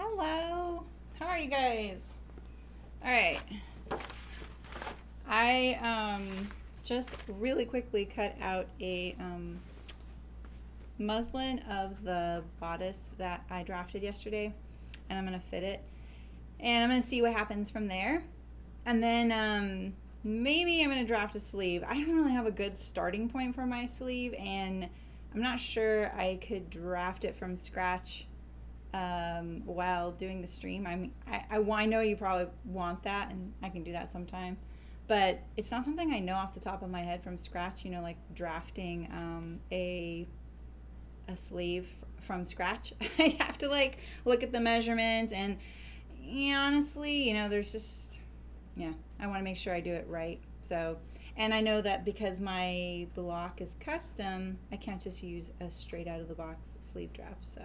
Hello. How are you guys? All right. I just really quickly cut out a muslin of the bodice that I drafted yesterday, and I'm going to fit it. And I'm going to see what happens from there. And then maybe I'm going to draft a sleeve. I don't really have a good starting point for my sleeve, and I'm not sure I could draft it from scratch while doing the stream. I know you probably want that, and I can do that sometime, but it's not something I know off the top of my head from scratch, like drafting a sleeve from scratch. I have to look at the measurements, and honestly, there's just, I want to make sure I do it right. So, and I know that because my block is custom, I can't just use a straight out of the box sleeve draft. So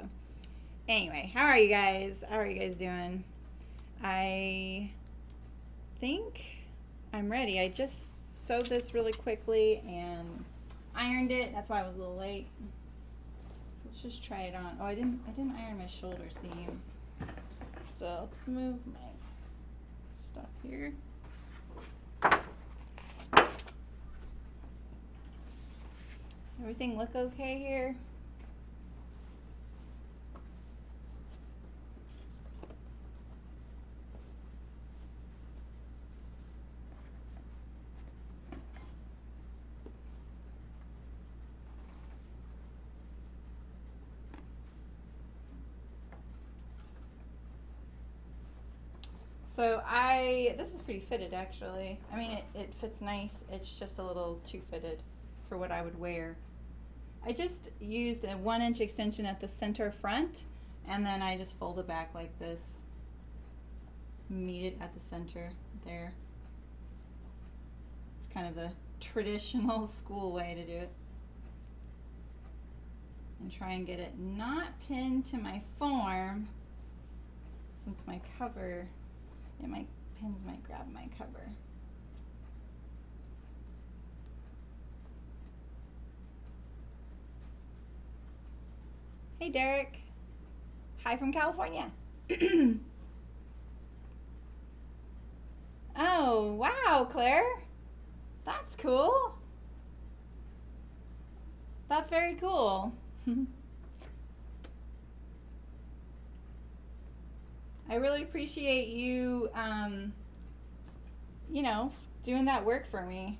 anyway, how are you guys? How are you guys doing? I think I'm ready. I just sewed this really quickly and ironed it. That's why I was a little late. So let's just try it on. Oh, I didn't iron my shoulder seams. So let's move my stuff here. Everything look okay here? So this is pretty fitted actually. I mean, it fits nice. It's just a little too fitted for what I would wear. I just used a 1-inch extension at the center front, and then I just fold it back like this. Meet it at the center there. It's kind of the traditional school way to do it. And try and get it not pinned to my form, since my cover, my pins might grab my cover. Hey Derek. Hi from California. Oh, wow, Claire. That's cool. That's very cool. I really appreciate you, doing that work for me.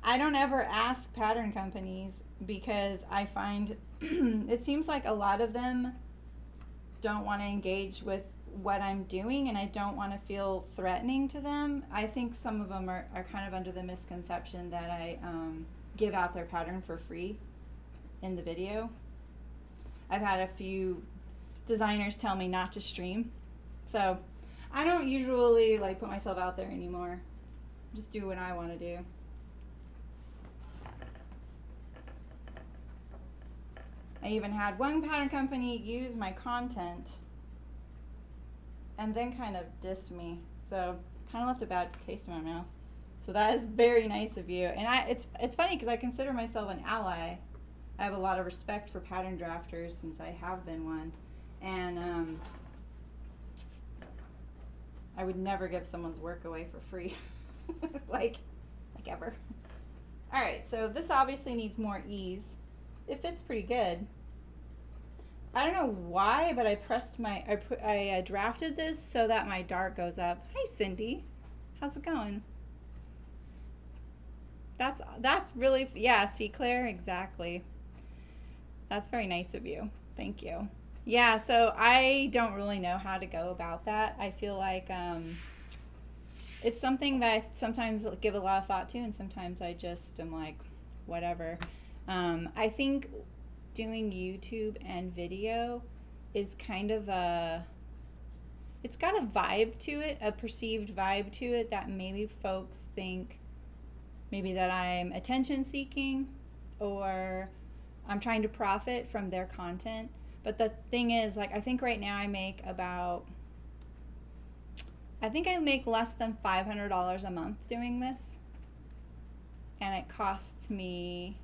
I don't ever ask pattern companies because I find it seems like a lot of them don't want to engage with what I'm doing, and I don't want to feel threatening to them. I think some of them are kind of under the misconception that I give out their pattern for free in the video. I've had a few designers tell me not to stream, so I don't usually put myself out there anymore. Just do what I want to do. I even had one pattern company use my content and then kind of diss me, so kind of left a bad taste in my mouth. So that is very nice of you, and it's funny because I consider myself an ally. I have a lot of respect for pattern drafters since I have been one, and I would never give someone's work away for free, like ever. All right, so this obviously needs more ease. It fits pretty good. I don't know why, but I drafted this so that my dart goes up. Hi Cindy, how's it going? That's really, yeah, see Claire, exactly. That's very nice of you. Thank you. Yeah, so I don't really know how to go about that. I feel like it's something that I sometimes give a lot of thought to, and sometimes I just am like, whatever. I think doing YouTube and video is kind of it's got a vibe to it, a perceived vibe to it, that maybe folks think maybe that I'm attention seeking or I'm trying to profit from their content. But the thing is, I think right now I make less than $500 a month doing this, and it costs me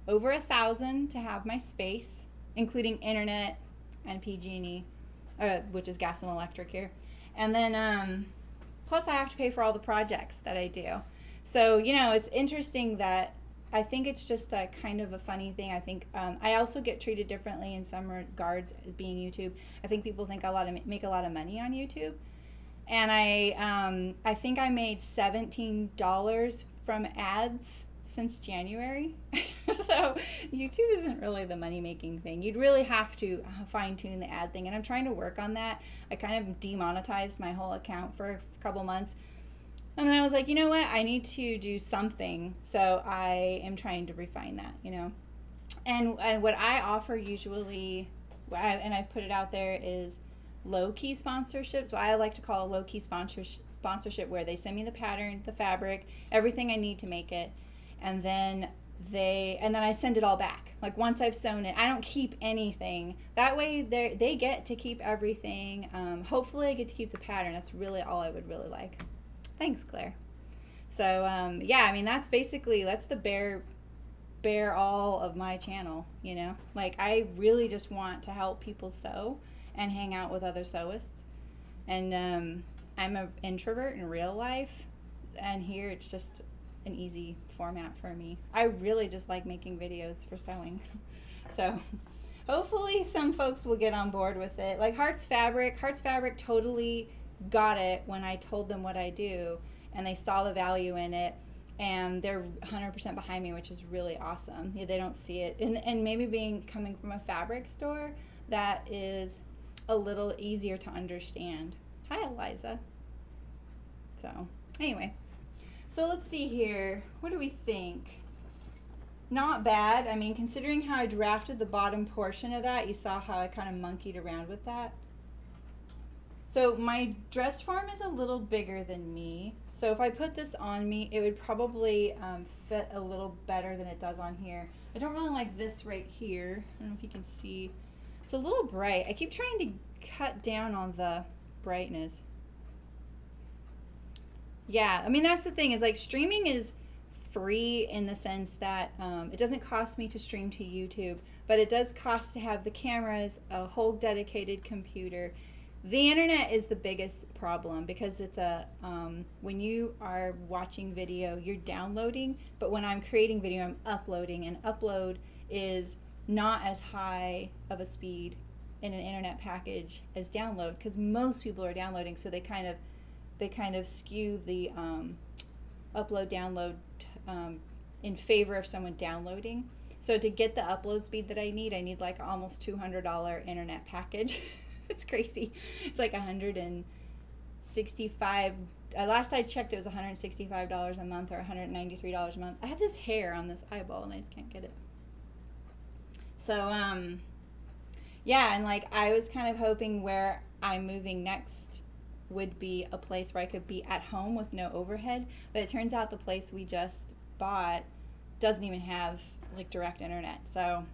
over $1,000 to have my space, including internet and PG&E. which is gas and electric here. And then, plus I have to pay for all the projects that I do. So, you know, it's interesting that I think it's just a kind of a funny thing. I think I also get treated differently in some regards being YouTube. I think people think make a lot of money on YouTube. And I think I made $17 from ads since January. So YouTube isn't really the money-making thing. You'd really have to fine-tune the ad thing, and I'm trying to work on that. I kind of demonetized my whole account for a couple months, and then I was like, you know what, I need to do something. So I am trying to refine that, you know. And what I offer usually, and I've put it out there, is low-key sponsorships. So I like to call a low-key sponsorship, where they send me the pattern, the fabric, everything I need to make it, and then I send it all back. Like once I've sewn it, I don't keep anything. That way they get to keep everything. Hopefully I get to keep the pattern. That's really all I would really like. Thanks, Claire. So yeah, I mean, that's the bare all of my channel, you know. Like I really just want to help people sew and hang out with other sewists. And I'm an introvert in real life, and here it's just an easy format for me. I really just like making videos for sewing. So hopefully some folks will get on board with it. Like Hearts Fabric totally got it when I told them what I do, and they saw the value in it, and they're 100% behind me, which is really awesome. Yeah, they don't see it, and maybe coming from a fabric store, that is a little easier to understand. Hi, Eliza. So anyway, so let's see here. What do we think? Not bad. I mean, considering how I drafted the bottom portion of that, you saw how I kind of monkeyed around with that. So my dress form is a little bigger than me. So if I put this on me, it would probably fit a little better than it does on here. I don't really like this right here. I don't know if you can see. It's a little bright. I keep trying to cut down on the brightness. Yeah, I mean, that's the thing, is like streaming is free in the sense that it doesn't cost me to stream to YouTube, but it does cost to have the cameras, a whole dedicated computer. The internet is the biggest problem, because it's when you are watching video, you're downloading, but when I'm creating video, I'm uploading, and upload is not as high of a speed in an internet package as download, because most people are downloading, so they kind of skew the upload download in favor of someone downloading. So to get the upload speed that I need like almost $200 internet package. It's crazy. It's like $165. Last I checked, it was $165 a month or $193 a month. I have this hair on this eyeball and I just can't get it. So yeah, and like I was kind of hoping where I'm moving next would be a place where I could be at home with no overhead, but it turns out the place we just bought doesn't even have like direct internet, so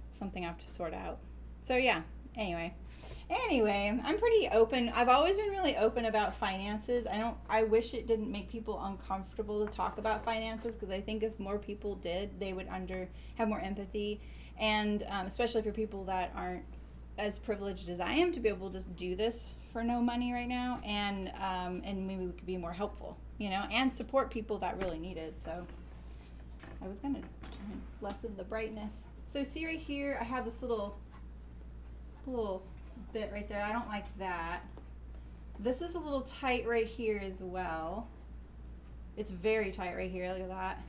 it's something I have to sort out. So yeah, anyway, I'm pretty open. I've always been really open about finances. I wish it didn't make people uncomfortable to talk about finances, because I think if more people did, they would have more empathy, and especially for people that aren't as privileged as I am, to be able to just do this for no money right now, and maybe we could be more helpful, you know, and support people that really need it. So I was gonna try and lessen the brightness. So see right here, I have this little bit right there. I don't like that. This is a little tight right here as well. It's very tight right here, look at that.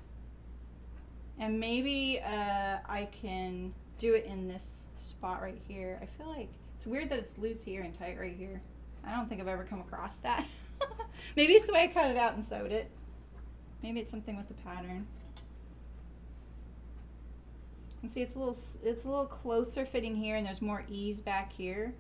And maybe I can do it in this spot right here. I feel like it's weird that it's loose here and tight right here. I don't think I've ever come across that. Maybe it's the way I cut it out and sewed it. Maybe it's something with the pattern. And see, it's a little closer fitting here, and there's more ease back here.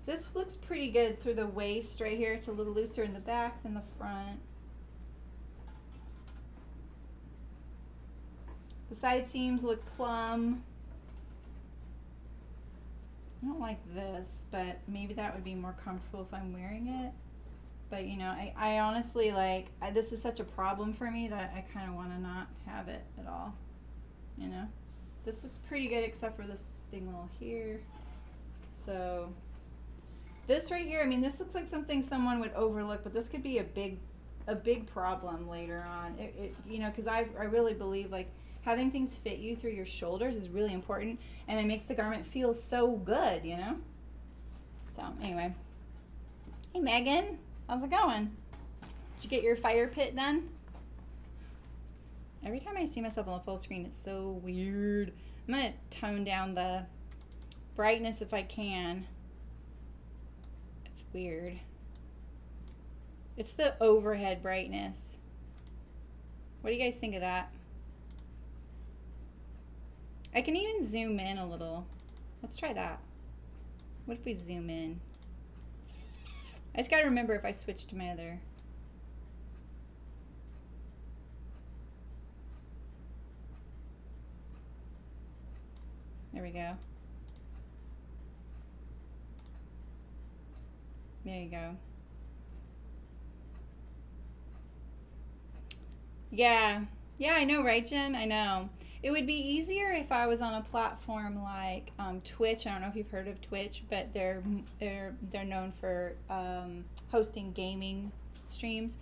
This looks pretty good through the waist right here. It's a little looser in the back than the front. The side seams look plumb. I don't like this, but maybe that would be more comfortable if I'm wearing it. But you know, I honestly this is such a problem for me that I kind of want to not have it at all, you know? This looks pretty good except for this thing little here. So this right here, I mean, this looks like something someone would overlook, but this could be a big problem later on. You know, because I really believe like having things fit you through your shoulders is really important, and it makes the garment feel so good, you know? So anyway. Hey Megan, how's it going? Did you get your fire pit done? Every time I see myself on the full screen, it's so weird. I'm gonna tone down the brightness if I can. It's weird. It's the overhead brightness. What do you guys think of that? I can even zoom in a little. Let's try that. What if we zoom in? I just gotta remember if I switch to my other. There we go. There you go. Yeah. Yeah, I know, right, Jen? I know. It would be easier if I was on a platform like Twitch. I don't know if you've heard of Twitch, but they're known for hosting gaming streams.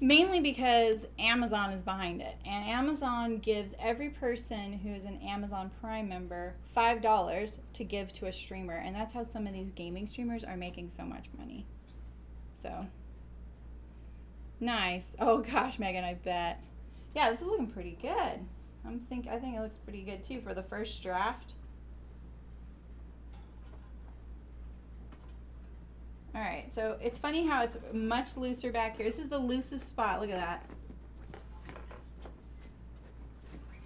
Mainly because Amazon is behind it. And Amazon gives every person who is an Amazon Prime member $5 to give to a streamer. And that's how some of these gaming streamers are making so much money. So, nice. Oh gosh, Megan, I bet. Yeah, this is looking pretty good. I think it looks pretty good too for the first draft. All right, so it's funny how it's much looser back here. This is the loosest spot. Look at that.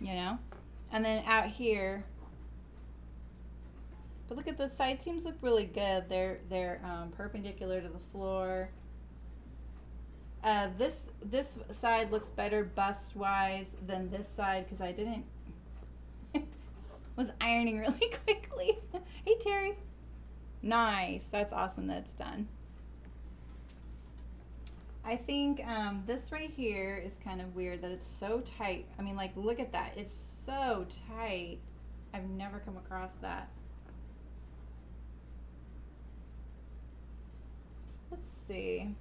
You know? And then out here. But look at the side seams look really good. They're perpendicular to the floor. This side looks better bust-wise than this side because I didn't was ironing really quickly. Hey Terry. Nice. That's awesome that it's done. I think this right here is kind of weird that it's so tight. I mean, like, look at that. It's so tight. I've never come across that. Let's see.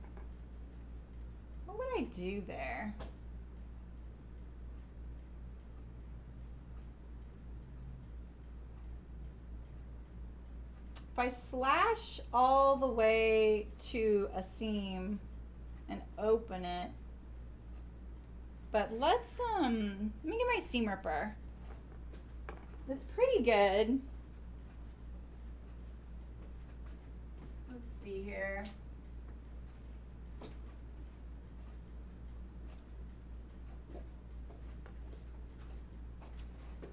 What would I do there? If I slash all the way to a seam and open it, but let's let me get my seam ripper. It's pretty good. Let's see here.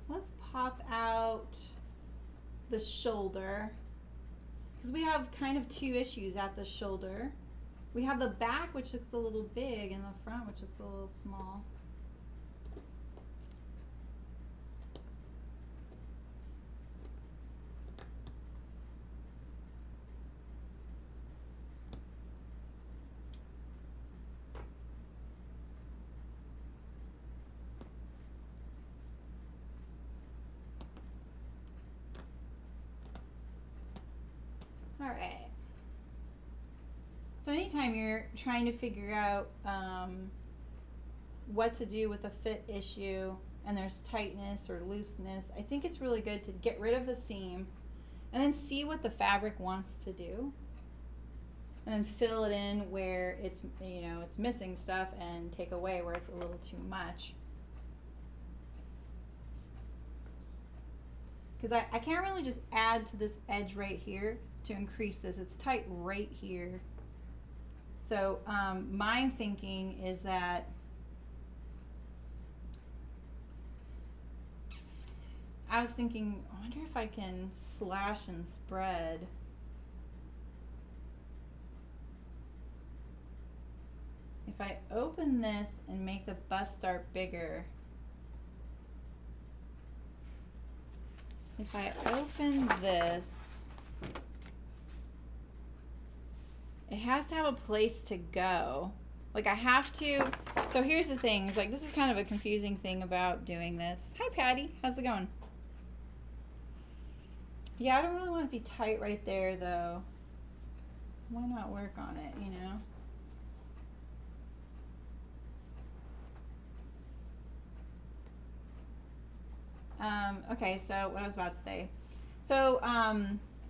Let's pop out the shoulder. Because we have kind of two issues at the shoulder. We have the back, which looks a little big, and the front, which looks a little small. All right. So anytime you're trying to figure out what to do with a fit issue and there's tightness or looseness, I think it's really good to get rid of the seam and then see what the fabric wants to do and then fill it in where it's, you know, it's missing stuff and take away where it's a little too much. Because I can't really just add to this edge right here to increase this. It's tight right here. So my thinking is that I was thinking, I wonder if I can slash and spread. If I open this and make the bust start bigger, if I open this, it has to have a place to go. Like I have to, so here's the thing, it's like this is kind of a confusing thing about doing this. Hi Patty, how's it going? Yeah, I don't really want to be tight right there though. Why not work on it, you know? Okay, so what I was about to say. So,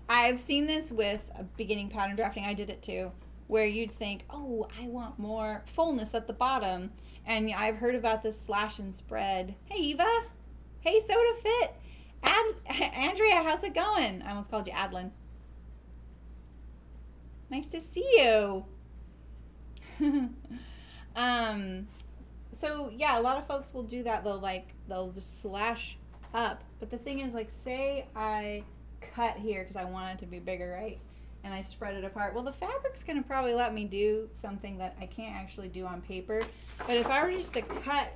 I've seen this with beginning pattern drafting. I did it too, where you'd think, oh, I want more fullness at the bottom. And I've heard about this slash and spread. Hey, Eva. Hey, Soda Fit. Andrea, how's it going? I almost called you Adlin. Nice to see you. So yeah, a lot of folks will do that. They'll just slash up. But the thing is, like, say I cut here because I want it to be bigger, right? And I spread it apart. Well, the fabric's gonna probably let me do something that I can't actually do on paper. But if I were just to cut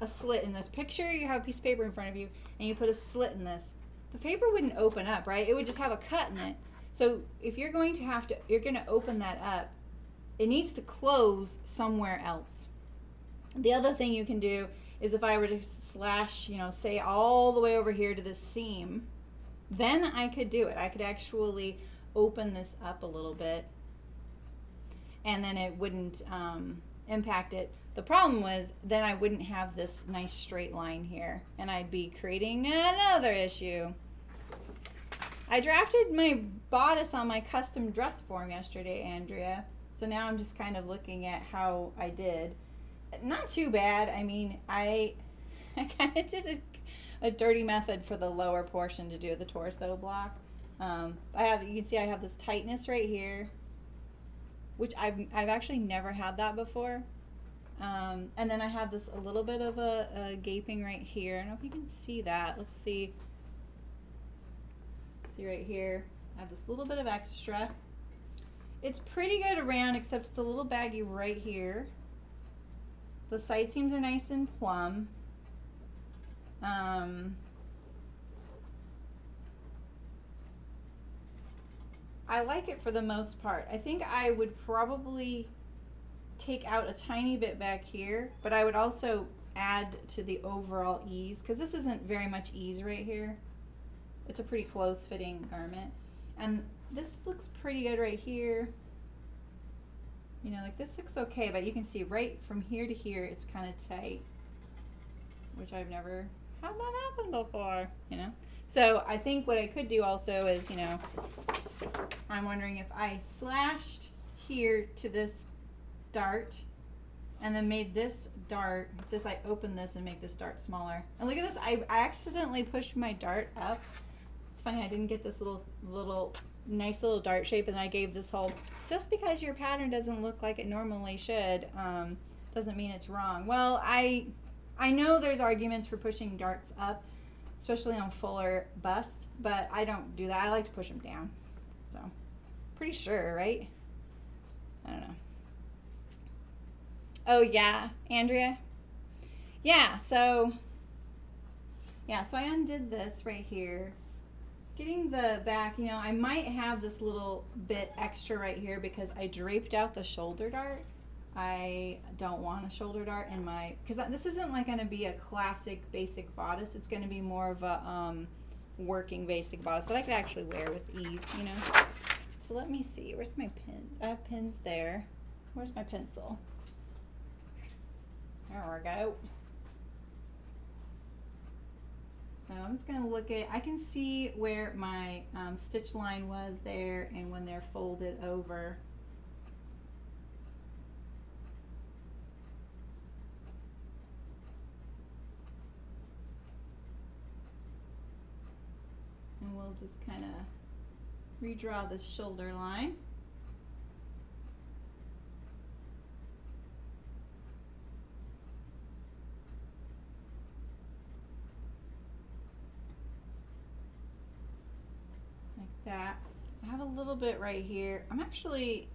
a slit in this picture, you have a piece of paper in front of you and you put a slit in this, the paper wouldn't open up, right? It would just have a cut in it. So if you're going to open that up, it needs to close somewhere else. The other thing you can do is if I were to slash, you know, say all the way over here to this seam, then I could do it. I could actually open this up a little bit and then it wouldn't impact it. The problem was then I wouldn't have this nice straight line here and I'd be creating another issue. I drafted my bodice on my custom dress form yesterday, Andrea. So now I'm just kind of looking at how I did. Not too bad. I mean, I kind of did a dirty method for the lower portion to do the torso block. You can see I have this tightness right here, which I've actually never had that before. And then I have this a little bit of a gaping right here. I don't know if you can see that. Let's see. See right here, I have this little bit of extra. It's pretty good around, except it's a little baggy right here. The side seams are nice and plumb. I like it for the most part. I think I would probably take out a tiny bit back here, but I would also add to the overall ease, because this isn't very much ease right here. It's a pretty close fitting garment. And this looks pretty good right here. You know, like this looks okay, but you can see right from here to here, it's kind of tight, which I've never had that happen before, you know? So I think what I could do also is, you know, I'm wondering if I slashed here to this dart and then made this dart, I open this and make this dart smaller. And look at this, I accidentally pushed my dart up. It's funny, I didn't get this nice little dart shape, and I gave this whole, just because your pattern doesn't look like it normally should, doesn't mean it's wrong. Well, I know there's arguments for pushing darts up, especially on fuller busts, but I don't do that. I like to push them down. So, pretty sure, right? I don't know. Oh yeah, Andrea? Yeah, so I undid this right here. Getting the back, you know, I might have this little bit extra right here because I draped out the shoulder dart. I don't want a shoulder dart in my, because this isn't like going to be a classic basic bodice. It's going to be more of a working basic bodice that I could actually wear with ease, you know. So let me see, where's my pins? I have pins there. Where's my pencil? There we go. So I'm just going to look at, I can see where my stitch line was there and when they're folded over. And we'll just kind of redraw this shoulder line. That. I have a little bit right here. I'm actually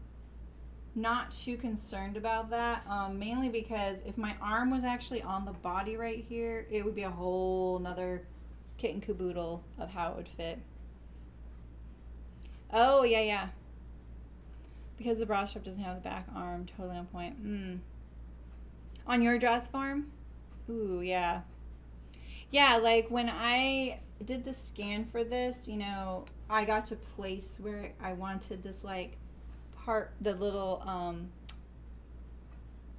not too concerned about that, mainly because if my arm was actually on the body right here, it would be a whole nother kit and caboodle of how it would fit. Oh, yeah. Because the bra strap doesn't have the back arm, totally on point. On your dress form? Ooh, yeah. Yeah, like when I did the scan for this, you know, I got to place where I wanted this like part, the little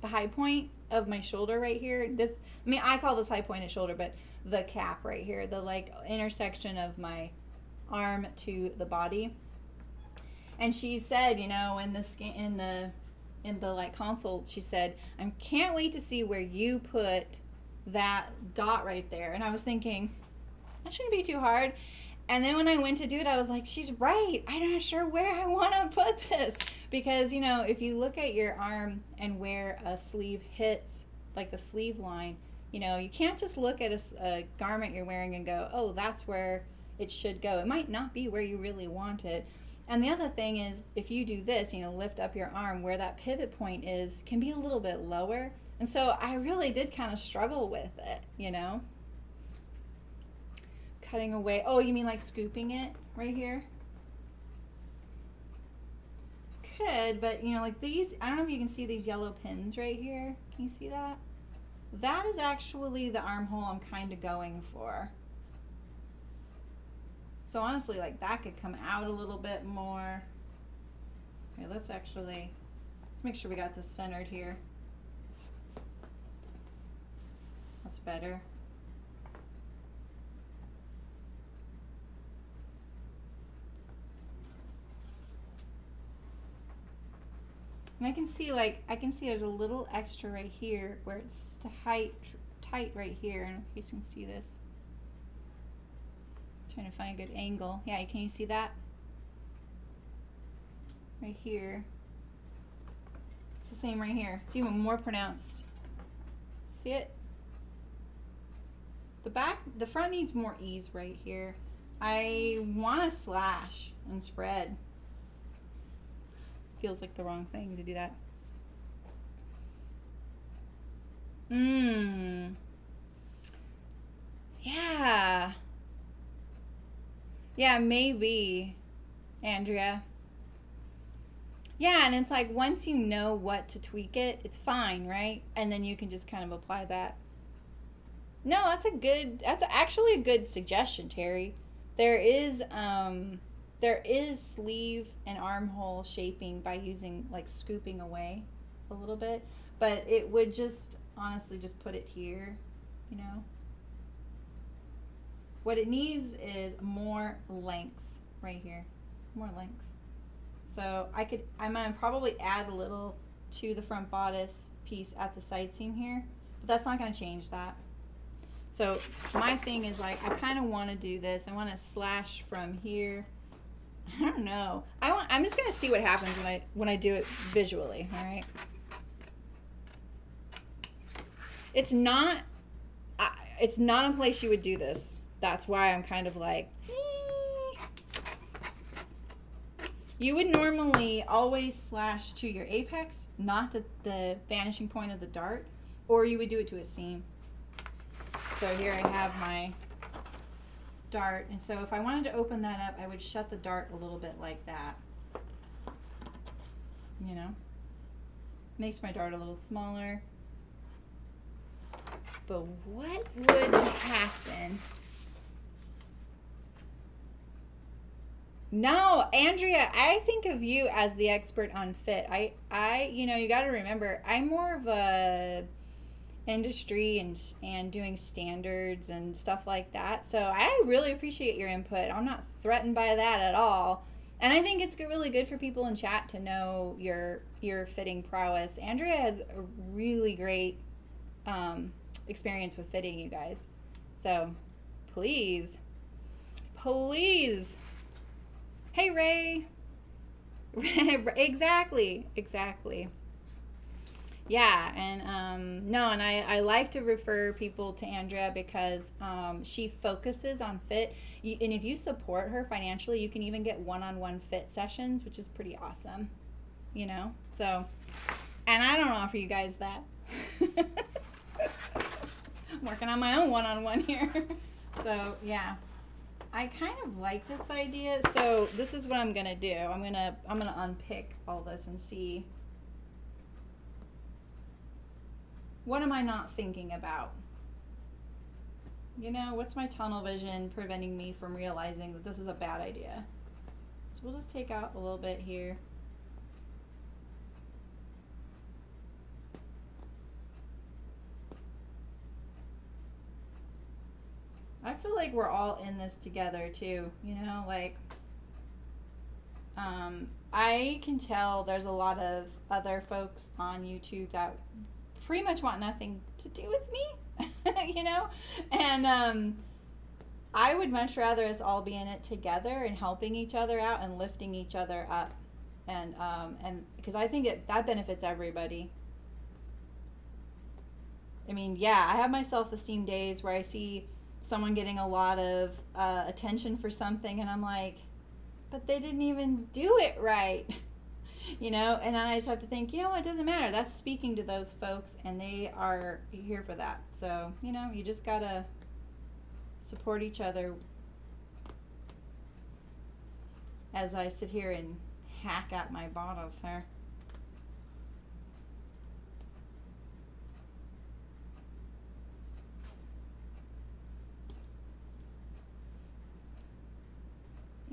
the high point of my shoulder right here. This, I mean, I call this high pointed shoulder, but the cap right here, the like intersection of my arm to the body. And she said, you know, in the scan, in the like consult, she said, I can't wait to see where you put that dot right there. And I was thinking, that shouldn't be too hard. And then when I went to do it, I was like, she's right. I'm not sure where I want to put this. Because, you know, if you look at your arm and where a sleeve hits, like the sleeve line, you know, you can't just look at a garment you're wearing and go, oh, that's where it should go. It might not be where you really want it. And the other thing is, if you do this, you know, lift up your arm, where that pivot point is can be a little bit lower. And so I really did kind of struggle with it, you know. Cutting away. Oh, you mean like scooping it right here? Could, but you know, like these, I don't know if you can see these yellow pins right here. Can you see that? That is actually the armhole I'm kind of going for. So honestly, like that could come out a little bit more. Okay, let's make sure we got this centered here. That's better. And I can see there's a little extra right here where it's tight right here. And in case you can see this. I'm trying to find a good angle. Yeah, can you see that? Right here. It's the same right here. It's even more pronounced. See it? The front needs more ease right here. I want to slash and spread. Feels like the wrong thing to do that. Yeah. Yeah, maybe, Andrea. Yeah, and it's like once you know what to tweak it, it's fine, right? And then you can just kind of apply that. No, that's actually a good suggestion, Terry. There is sleeve and armhole shaping by using like scooping away a little bit, but it would just honestly just put it here, you know. What it needs is more length right here, more length. So I'm gonna probably add a little to the front bodice piece at the side seam here, but that's not gonna change that. So my thing is like, I kind of want to do this. I want to slash from here. I don't know. I'm just gonna see what happens when I do it visually. All right. It's not a place you would do this. That's why I'm kind of like. You would normally always slash to your apex, not to the vanishing point of the dart, or you would do it to a seam. So here I have my dart, and so if I wanted to open that up, I would shut the dart a little bit like that. You know, makes my dart a little smaller. But what would happen? No, Andrea, I think of you as the expert on fit. You know, you got to remember, I'm more of a industry and doing standards and stuff like that. So I really appreciate your input. I'm not threatened by that at all. And I think it's really good for people in chat to know your fitting prowess. Andrea has a really great experience with fitting, you guys. So please. Hey, Ray. Exactly. Yeah, and no, and I like to refer people to Andrea because she focuses on fit. And if you support her financially, you can even get one-on-one fit sessions, which is pretty awesome, you know? So, and I don't offer you guys that. I'm working on my own one-on-one here. So, yeah. I kind of like this idea. So, this is what I'm going to do. I'm going to unpick all this and see. What am I not thinking about? You know, what's my tunnel vision preventing me from realizing that this is a bad idea? So we'll just take out a little bit here. I feel like we're all in this together too, you know, like I can tell there's a lot of other folks on YouTube that pretty much want nothing to do with me, you know, and I would much rather us all be in it together and helping each other out and lifting each other up, and because I think that benefits everybody. I mean, yeah, I have my self-esteem days where I see someone getting a lot of attention for something, and I'm like, but they didn't even do it right. You know, and I just have to think, you know, it doesn't matter. That's speaking to those folks, and they are here for that. So, you know, you just gotta support each other as I sit here and hack at my bodice here.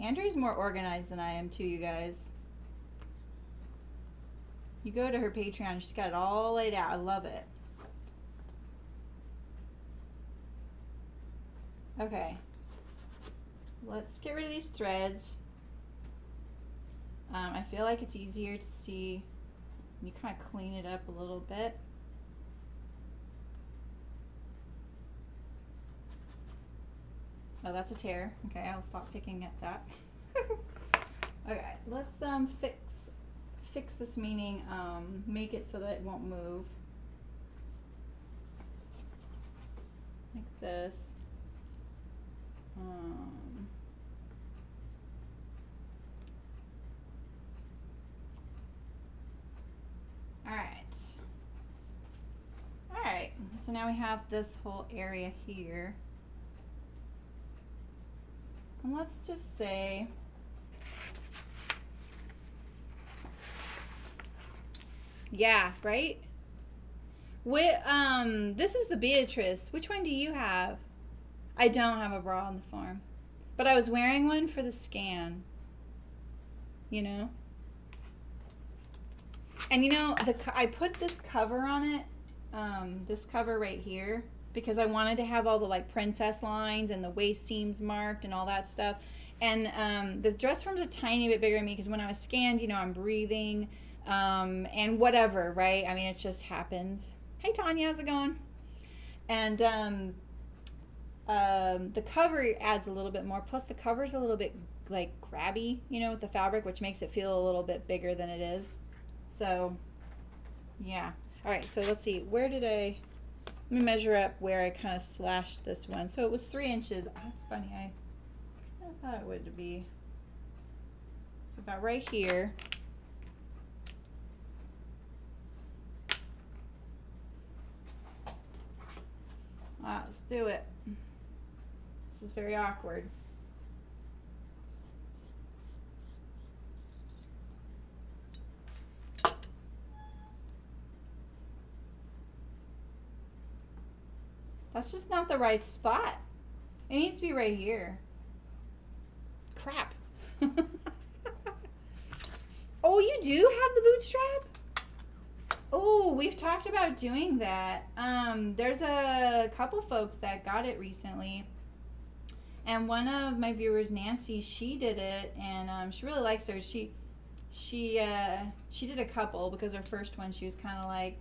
Andrea's more organized than I am too, you guys. You go to her Patreon, she's got it all laid out. I love it. Okay. Let's get rid of these threads. I feel like it's easier to see. You kind of clean it up a little bit. Oh, that's a tear. Okay, I'll stop picking at that. Okay, let's fix this, meaning make it so that it won't move. Like this. Alright, so now we have this whole area here. And let's just say yeah, right? This is the Beatrice. Which one do you have? I don't have a bra on the farm, but I was wearing one for the scan, you know? And you know, I put this cover on it, this cover right here, because I wanted to have all the like princess lines and the waist seams marked and all that stuff. And the dress form's a tiny bit bigger than me because when I was scanned, you know, I'm breathing and whatever, right? I mean, it just happens. Hey, Tanya, how's it going? And the cover adds a little bit more. Plus, the cover's a little bit like grabby, you know, with the fabric, which makes it feel a little bit bigger than it is. So, yeah. All right, so let's see. Where did let me measure up where I kind of slashed this one. So it was 3 inches. Oh, that's funny. I thought it would be. It's about right here. All right, let's do it. This is very awkward. That's just not the right spot. It needs to be right here. Crap. Oh, you do have the bootstrap? Oh, we've talked about doing that. There's a couple folks that got it recently. And one of my viewers, Nancy, she did it, and she really likes her. She did a couple because her first one, she was kind of like,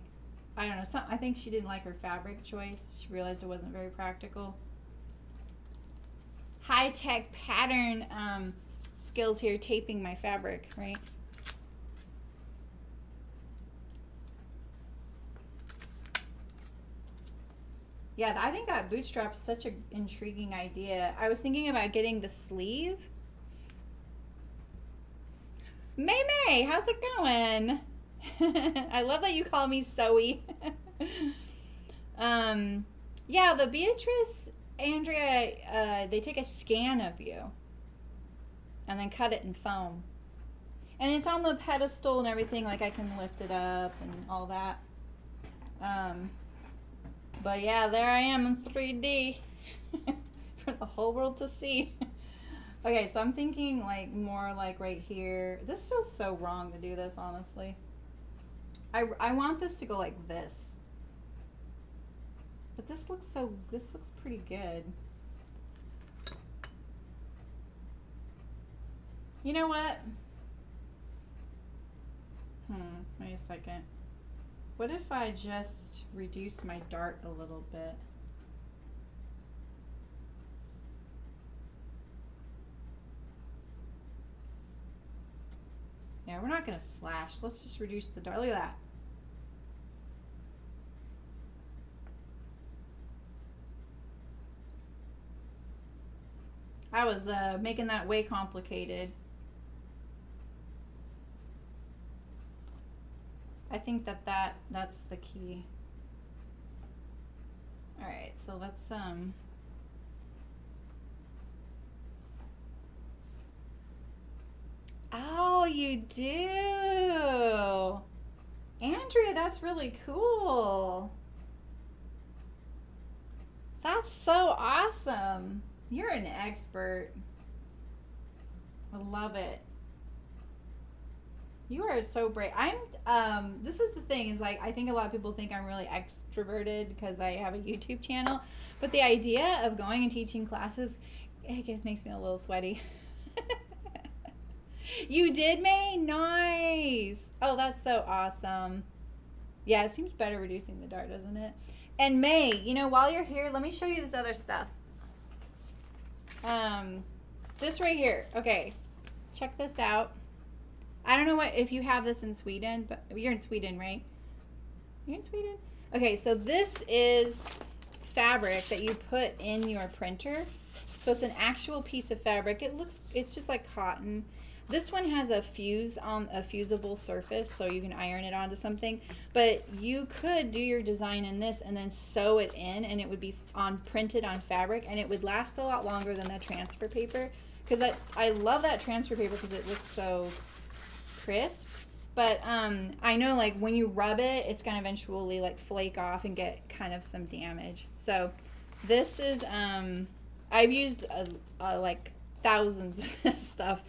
I don't know, I think she didn't like her fabric choice. She realized it wasn't very practical. High-tech pattern skills here, taping my fabric, right? Yeah, I think that bootstrap is such an intriguing idea. I was thinking about getting the sleeve. May, how's it going? I love that you call me Zoe. Yeah, the Beatrice, Andrea, they take a scan of you and then cut it in foam. And it's on the pedestal and everything, like I can lift it up and all that. But yeah, there I am in 3D. for the whole world to see. Okay, so I'm thinking like more like right here. This feels so wrong to do this, honestly. I want this to go like this. But this looks pretty good. You know what? Wait a second. What if I just reduce my dart a little bit? Yeah, we're not gonna slash. Let's just reduce the dart. Look at that. I was making that way complicated. I think that's the key. All right, so let's Oh, you do. Andrea, that's really cool. That's so awesome. You're an expert. I love it. You are so brave. This is the thing is like, I think a lot of people think I'm really extroverted because I have a YouTube channel, but the idea of going and teaching classes, it just makes me a little sweaty. You did, May? Nice. Oh, that's so awesome. Yeah, it seems better reducing the dart, doesn't it? And May, you know, while you're here, let me show you this other stuff. This right here. Okay, check this out. I don't know if you have this in Sweden, but you're in Sweden, right? You're in Sweden? Okay, so this is fabric that you put in your printer. So it's an actual piece of fabric. It's just like cotton. This one has a fuse on a fusible surface, so you can iron it onto something. But you could do your design in this and then sew it in, and it would be printed on fabric, and it would last a lot longer than that transfer paper. Because I love that transfer paper because it looks so crisp. But I know like when you rub it, it's gonna eventually like flake off and get kind of some damage. So this is I've used like thousands of this stuff.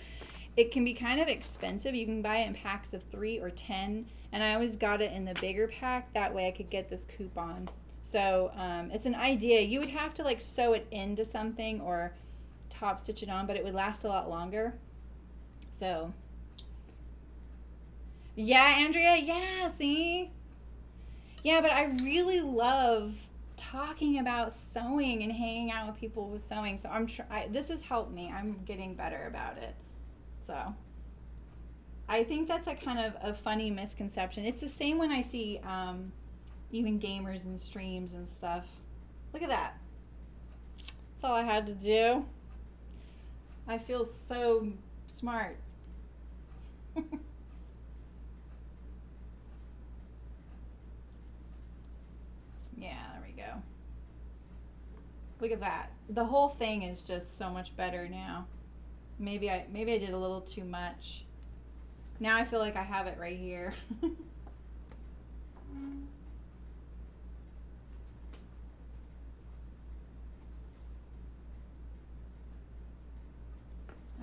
It can be kind of expensive. You can buy it in packs of 3 or 10, and I always got it in the bigger pack. That way I could get this coupon. So it's an idea. You would have to like sew it into something or top stitch it on, but it would last a lot longer. So yeah, Andrea, yeah, see? Yeah, but I really love talking about sewing and hanging out with people with sewing. So this has helped me. I'm getting better about it. So I think that's a kind of a funny misconception. It's the same when I see even gamers and streams and stuff. Look at that. That's all I had to do. I feel so smart. Yeah, there we go. Look at that. The whole thing is just so much better now. Maybe I did a little too much. Now I feel like I have it right here.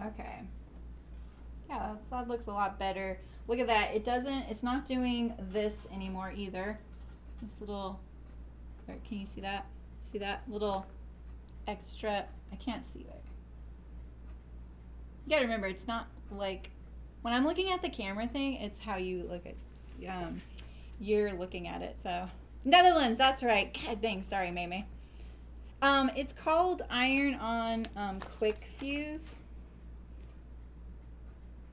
Okay. Yeah, that looks a lot better. Look at that. It's not doing this anymore either. This little, can you see that? See that little extra, I can't see it. You gotta remember, it's not like, when I'm looking at the camera thing, it's how you look at, you're looking at it. So, Netherlands, that's right. God dang, sorry, Maymay. It's called Iron On Quick Fuse.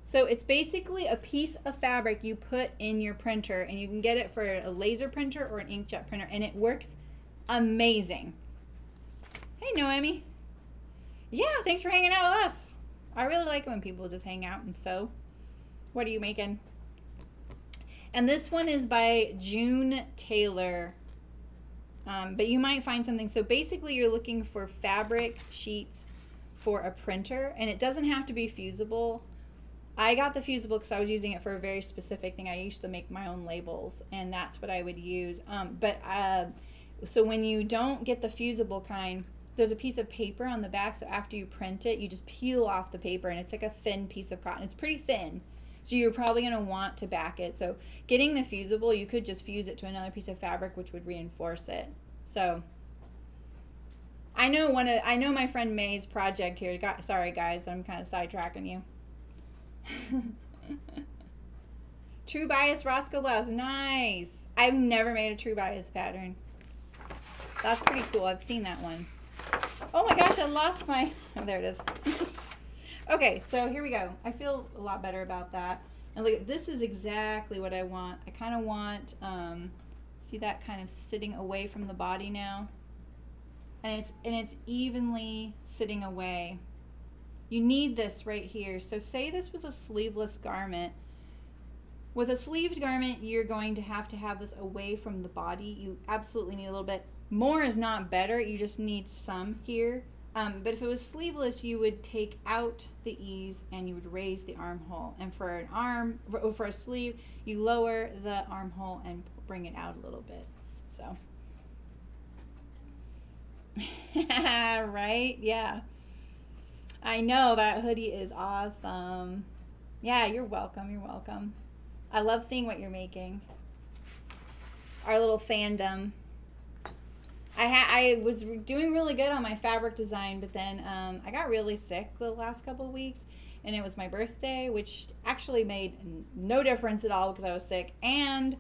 So it's basically a piece of fabric you put in your printer, and you can get it for a laser printer or an inkjet printer, and it works amazing. Hey, Noemi. Yeah, thanks for hanging out with us. I really like it when people just hang out and sew. What are you making? And this one is by June Taylor. But you might find something. So basically you're looking for fabric sheets for a printer, and it doesn't have to be fusible. I got the fusible because I was using it for a very specific thing. I used to make my own labels, and that's what I would use. So when you don't get the fusible kind, there's a piece of paper on the back, so after you print it, you just peel off the paper, and it's like a thin piece of cotton. It's pretty thin, so you're probably going to want to back it. So getting the fusible, you could just fuse it to another piece of fabric, which would reinforce it. So I know my friend May's project here. Sorry guys, I'm kind of sidetracking you. True bias Roscoe blouse, nice. I've never made a true bias pattern. That's pretty cool. I've seen that one. Oh my gosh, I lost my, oh, there it is. Okay, so here we go. I feel a lot better about that. And look, this is exactly what I want. I kind of want, see that kind of sitting away from the body now? And it's evenly sitting away. You need this right here. So say this was a sleeveless garment. With a sleeved garment, you're going to have this away from the body. You absolutely need a little bit. More is not better. You just need some here. But if it was sleeveless, you would take out the ease and you would raise the armhole. And for an arm, for a sleeve, you lower the armhole and bring it out a little bit. So, right? Yeah. I know that hoodie is awesome. Yeah, you're welcome. You're welcome. I love seeing what you're making. Our little fandom. I was doing really good on my fabric design, but then I got really sick the last couple of weeks, and it was my birthday, which actually made no difference at all because I was sick. And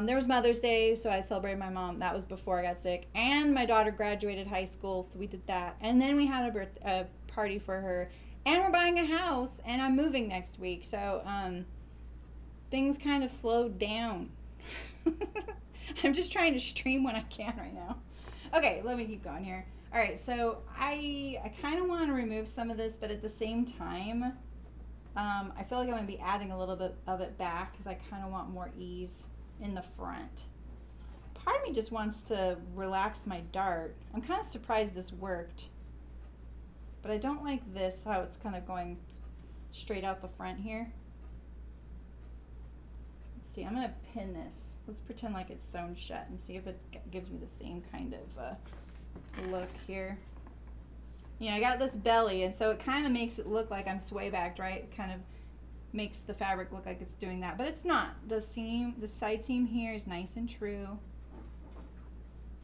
there was Mother's Day, so I celebrated my mom. That was before I got sick. And my daughter graduated high school, so we did that. And then we had a party for her. And we're buying a house, and I'm moving next week. So things kind of slowed down. I'm just trying to stream when I can right now. Okay, let me keep going here. All right, so I kind of want to remove some of this, but at the same time, I feel like I'm going to be adding a little bit of it back because I kind of want more ease in the front. Part of me just wants to relax my dart. I'm kind of surprised this worked, but I don't like this, how it's kind of going straight out the front here. Let's see, I'm going to pin this. Let's pretend like it's sewn shut and see if it gives me the same kind of look here. You know, I got this belly, and so it kind of makes it look like I'm sway backed, right? It kind of makes the fabric look like it's doing that, but it's not. The seam, the side seam here is nice and true.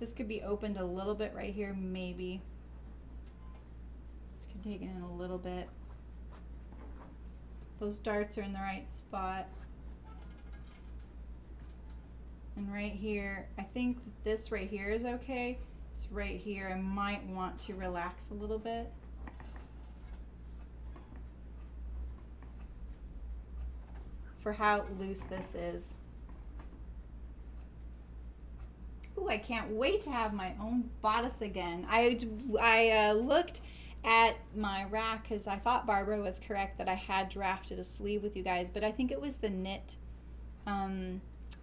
This could be opened a little bit right here, maybe. This could take it in a little bit. Those darts are in the right spot. And right here, I think this right here is okay. It's right here. I might want to relax a little bit. For how loose this is. Ooh, I can't wait to have my own bodice again. I looked at my rack because I thought Barbara was correct that I had drafted a sleeve with you guys, but I think it was the knit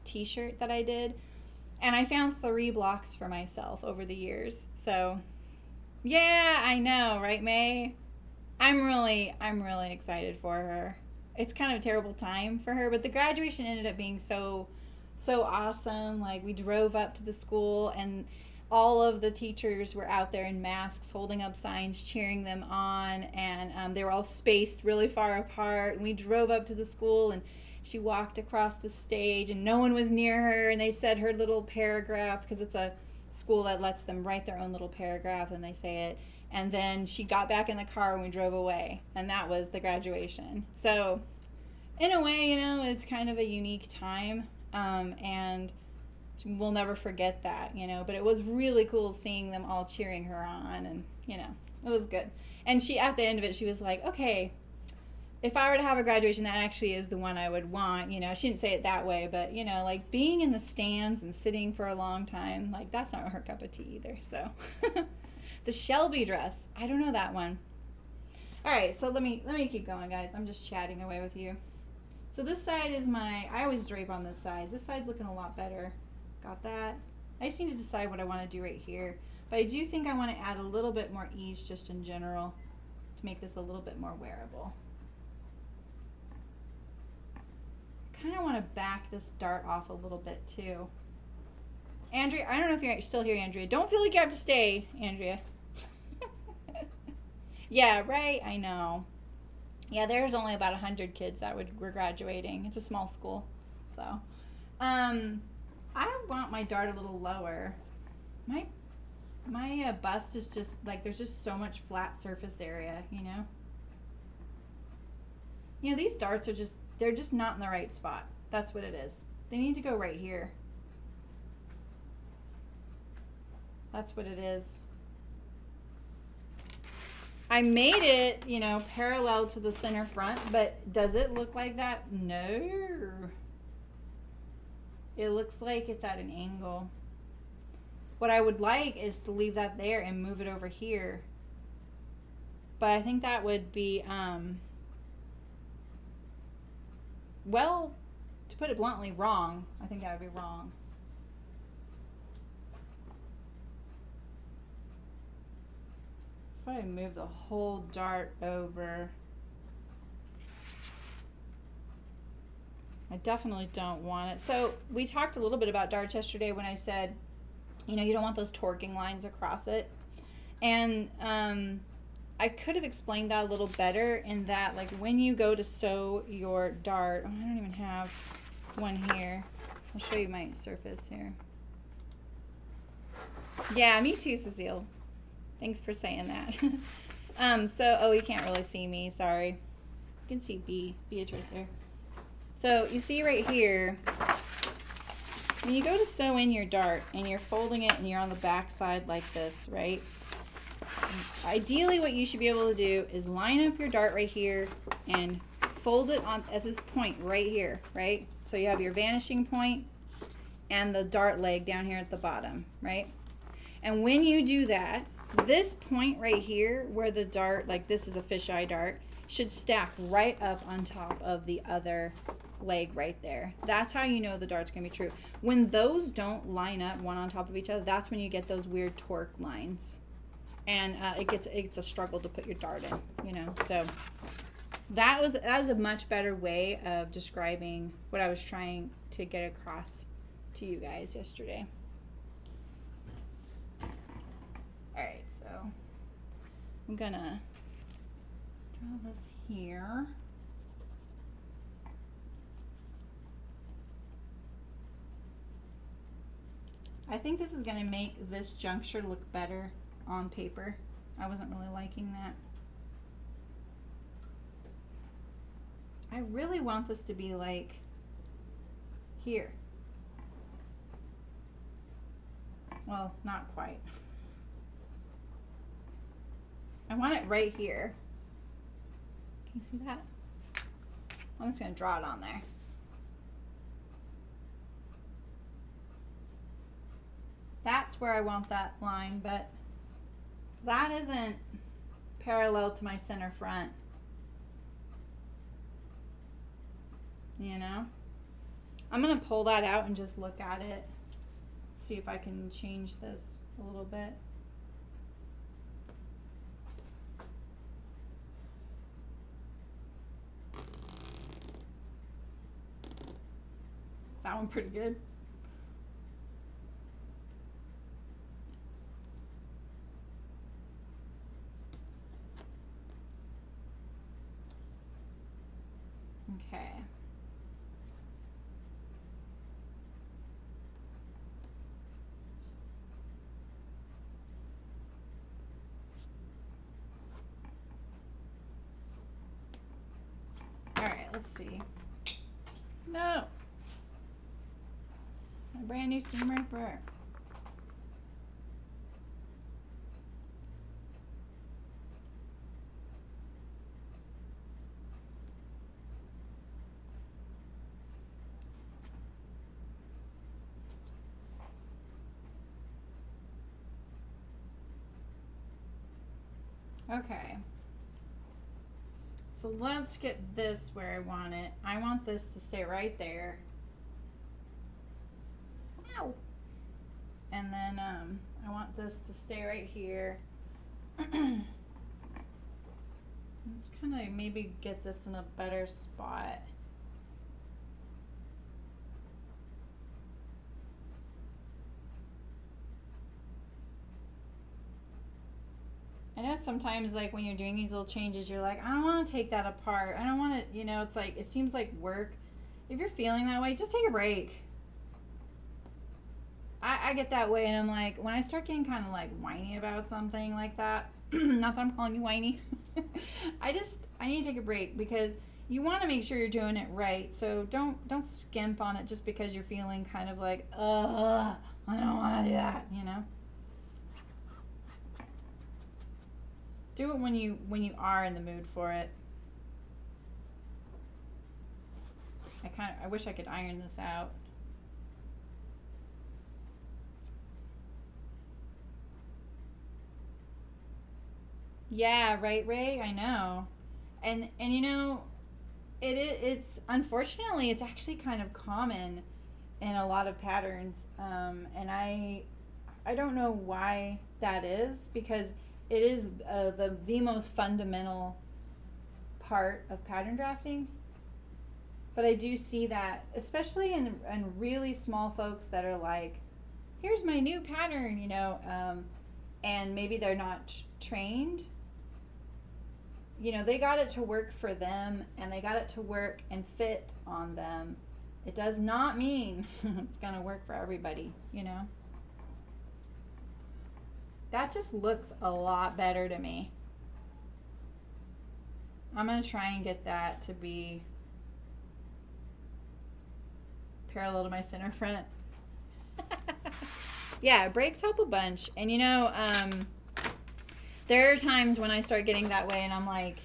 t-shirt that I did, and I found 3 blocks for myself over the years. So yeah, I know, right, May? I'm really excited for her. It's kind of a terrible time for her, but the graduation ended up being so awesome. Like, we drove up to the school and all of the teachers were out there in masks holding up signs cheering them on, and they were all spaced really far apart, and we drove up to the school and she walked across the stage and no one was near her, and they said her little paragraph because it's a school that lets them write their own little paragraph and they say it. And then she got back in the car and we drove away, and that was the graduation. So in a way, you know, it's kind of a unique time, and we'll never forget that, you know, but it was really cool seeing them all cheering her on, and, you know, it was good. And she, at the end of it, she was like, okay, if I were to have a graduation, that actually is the one I would want. You know, she didn't say it that way, but, you know, like being in the stands and sitting for a long time, like that's not her cup of tea either. So the Shelby dress, I don't know that one. All right, so let me keep going, guys. I'm just chatting away with you. So this side is I always drape on this side. This side's looking a lot better. Got that? I just need to decide what I want to do right here. But I do think I want to add a little bit more ease just in general to make this a little bit more wearable. Kind of want to back this dart off a little bit too. Andrea, I don't know if you're still here, Andrea. Don't feel like you have to stay, Andrea. Yeah, right. I know. Yeah, there's only about 100 kids that were graduating. It's a small school, so I want my dart a little lower. My bust is just like there's just so much flat surface area, you know. You know, these darts are just they're just not in the right spot. That's what it is. They need to go right here. That's what it is. I made it, you know, parallel to the center front, but does it look like that? No. It looks like it's at an angle. What I would like is to leave that there and move it over here. But I think that would be, well, to put it bluntly, wrong. I think that would be wrong. If I move the whole dart over, I definitely don't want it. So we talked a little bit about darts yesterday when I said, you know, you don't want those torquing lines across it. And I could have explained that a little better in that, like, when you go to sew your dart, oh, I don't even have one here. I'll show you my surface here. Yeah, me too, Cecile. Thanks for saying that. Oh, you can't really see me, sorry. You can see Beatrice here. So you see right here, when you go to sew in your dart and you're folding it and you're on the back side like this, right? Ideally what you should be able to do is line up your dart right here and fold it on at this point right here, right? So you have your vanishing point and the dart leg down here at the bottom, right? And when you do that, this point right here where the dart, like this is a fisheye dart, should stack right up on top of the other leg right there. That's how you know the dart's gonna be true. When those don't line up one on top of each other, that's when you get those weird torque lines. And it's a struggle to put your dart in, you know. So that was a much better way of describing what I was trying to get across to you guys yesterday. All right, so I'm gonna draw this here. I think this is gonna make this juncture look better on paper. I wasn't really liking that. I really want this to be like here. Well, not quite. I want it right here. Can you see that? I'm just gonna draw it on there. That's where I want that line, but that isn't parallel to my center front. You know? I'm gonna pull that out and just look at it. See if I can change this a little bit. That one pretty good. Okay. All right, let's see. No. My brand new seam ripper. Okay. So let's get this where I want it. I want this to stay right there. Ow. And then I want this to stay right here. Let's kind of maybe get this in a better spot. I know sometimes like when you're doing these little changes, you're like, I don't want to take that apart. I don't want to, you know, it's like, it seems like work. If you're feeling that way, just take a break. I get that way, and I'm like, when I start getting kind of like whiny about something like that, not that I'm calling you whiny, I need to take a break, because you want to make sure you're doing it right. So don't skimp on it just because you're feeling kind of like, I don't want to do that, you know. Do it when you are in the mood for it. I wish I could iron this out. Yeah, right, Ray. I know, and you know, it's unfortunately it's actually kind of common in a lot of patterns, and I don't know why that is, because it is the most fundamental part of pattern drafting. But I do see that, especially in really small folks that are like, here's my new pattern, you know, and maybe they're not trained. You know, they got it to work for them, and they got it to work and fit on them. It does not mean it's going to work for everybody, you know. That just looks a lot better to me. I'm going to try and get that to be parallel to my center front. Yeah, breaks help a bunch. And you know, there are times when I start getting that way and I'm like,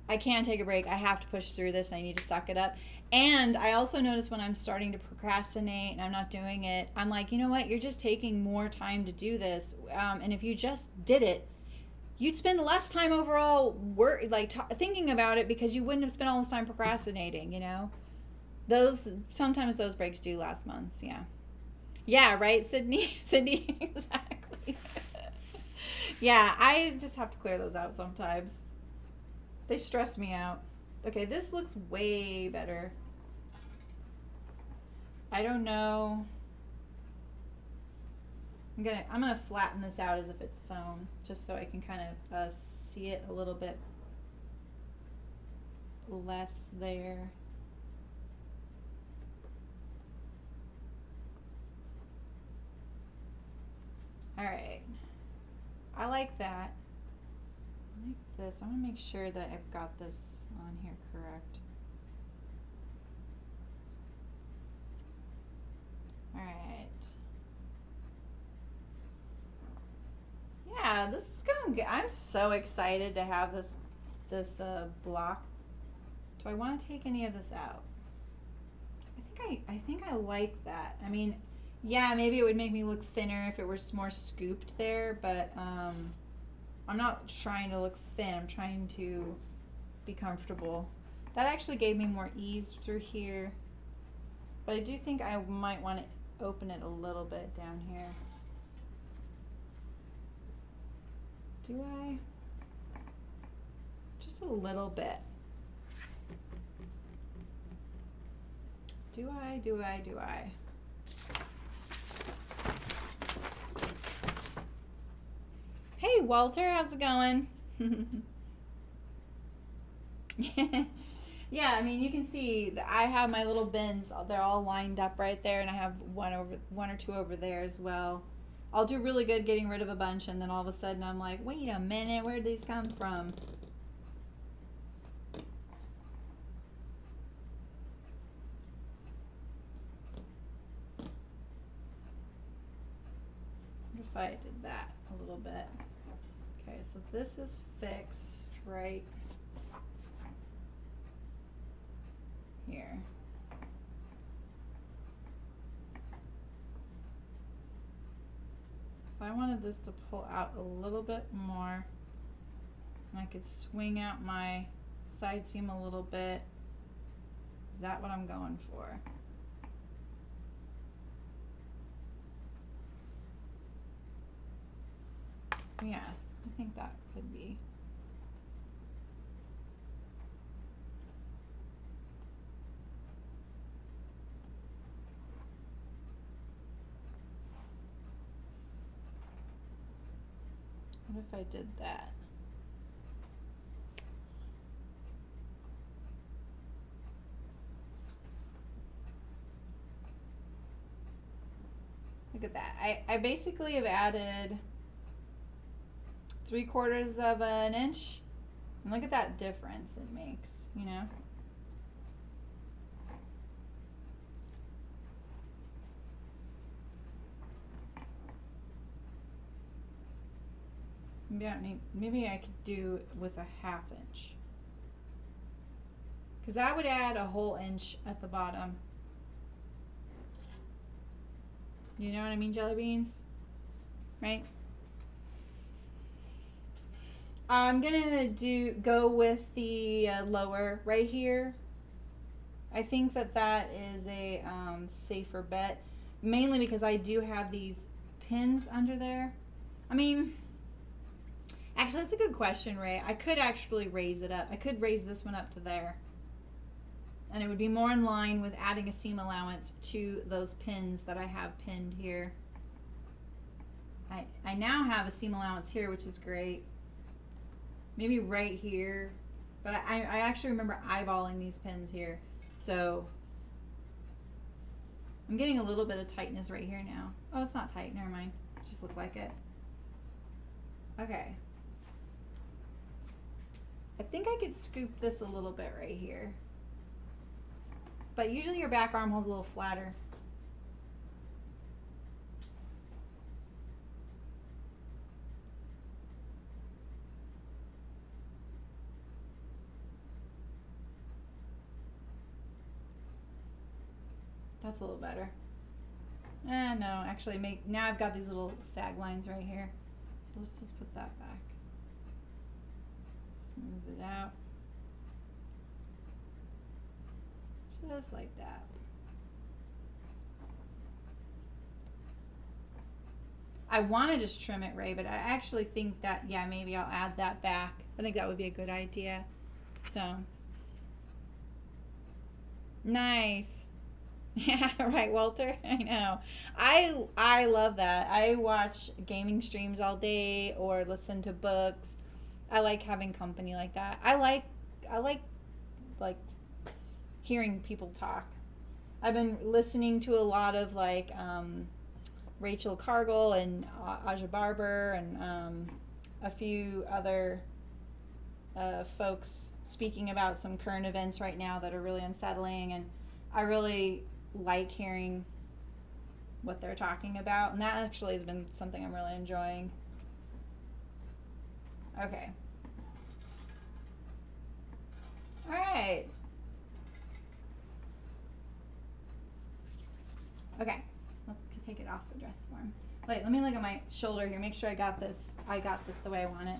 I can't take a break. I have to push through this and I need to suck it up. And I also notice when I'm starting to procrastinate and I'm not doing it, I'm like, you know what? You're just taking more time to do this. And if you just did it, you'd spend less time overall thinking about it, because you wouldn't have spent all this time procrastinating, you know? Sometimes those breaks do last months, yeah. Yeah, right, Sydney? Sydney, exactly. Yeah, I just have to clear those out sometimes. They stress me out. Okay, this looks way better. I don't know. I'm gonna flatten this out as if it's sewn, just so I can kind of see it a little bit less there. All right, I like that. I like this. I want to make sure that I've got this on here correct. All right. Yeah, this is going good. I'm so excited to have this block. Do I want to take any of this out? I think I like that. I mean, yeah, maybe it would make me look thinner if it were more scooped there, but I'm not trying to look thin. I'm trying to be comfortable. That actually gave me more ease through here, but I do think I might want to open it a little bit down here. Do I? Just a little bit. Do I? Hey Walter, how's it going? Yeah, I mean, you can see that I have my little bins. They're all lined up right there, and I have one or two over there as well. I'll do really good getting rid of a bunch, and then all of a sudden I'm like, wait a minute, where'd these come from? What if I did that a little bit? Okay, so this is fixed right here. If I wanted this to pull out a little bit more, and I could swing out my side seam a little bit, is that what I'm going for? Yeah, I think that could be. What if I did that? Look at that. I basically have added 3/4 of an inch. And look at that difference it makes, you know? Maybe I could do with a 1/2 inch. Because that would add a whole inch at the bottom. You know what I mean, jelly beans? Right? I'm gonna go with the lower right here. I think that is a safer bet, mainly because I do have these pins under there. I mean, actually, that's a good question, Ray. I could actually raise it up. I could raise this one up to there. And it would be more in line with adding a seam allowance to those pins that I have pinned here. I now have a seam allowance here, which is great. Maybe right here. But I actually remember eyeballing these pins here. So I'm getting a little bit of tightness right here now. Oh, it's not tight. Never mind. It just looked like it. Okay. I think I could scoop this a little bit right here. But usually your back armhole's a little flatter. That's a little better. No, actually now I've got these little sag lines right here. So let's just put that back. Smooth it out. Just like that. I want to just trim it, Ray, but I actually think that, yeah, maybe I'll add that back. I think that would be a good idea. So, nice. Yeah, right, Walter? I know. I love that. I watch gaming streams all day or listen to books. I like having company like that. I like hearing people talk. I've been listening to a lot of Rachel Cargill and Aja Barber and a few other folks speaking about some current events right now that are really unsettling, and I really like hearing what they're talking about, and that actually has been something I'm really enjoying. Okay. All right. Okay, let's take it off the dress form. Wait, let me look at my shoulder here, make sure I got this the way I want it.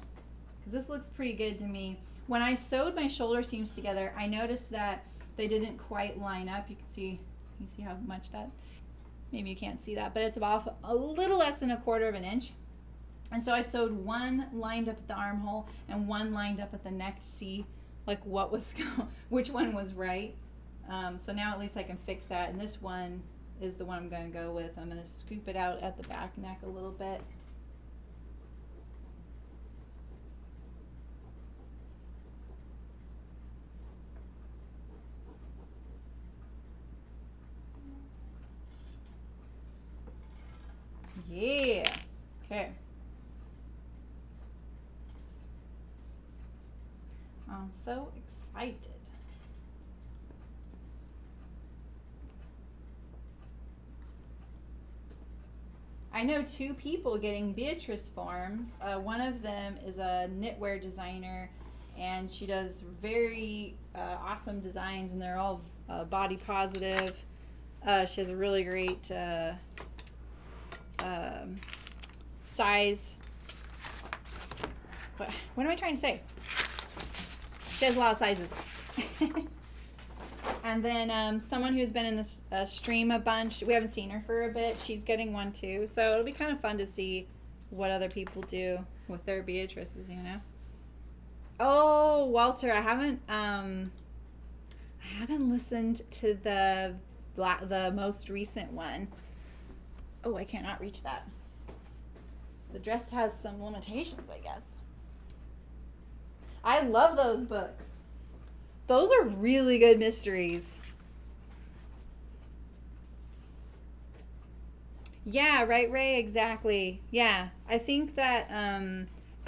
Because this looks pretty good to me. When I sewed my shoulder seams together, I noticed that they didn't quite line up. You see how much that, maybe you can't see that, but it's about a little less than 1/4 inch. And so I sewed one lined up at the armhole and one lined up at the neck to see what was, which one was right. So now at least I can fix that. And this one is the one I'm going to go with. I'm going to scoop it out at the back neck a little bit. Yeah. Okay. I'm so excited. I know 2 people getting Beatrice forms. One of them is a knitwear designer, and she does very awesome designs, and they're all body positive. She has a really great size. What am I trying to say? She has a lot of sizes. And then someone who's been in this stream a bunch, we haven't seen her for a bit, she's getting one too. So it'll be kind of fun to see what other people do with their Beatrices, you know. Oh, Walter, I haven't listened to the most recent one. Oh, I cannot reach that. The dress has some limitations, I guess. I love those books. Those are really good mysteries. Yeah, right, Ray, exactly. Yeah, I think that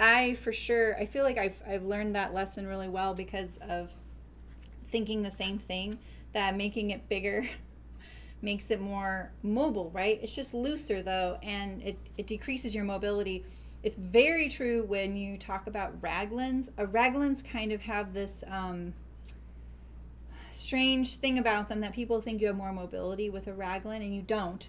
I for sure, I feel like I've learned that lesson really well because of thinking the same thing, that making it bigger makes it more mobile, right? It's just looser though, and it decreases your mobility. It's very true when you talk about raglans. Raglans kind of have this strange thing about them that people think you have more mobility with a raglan, and you don't.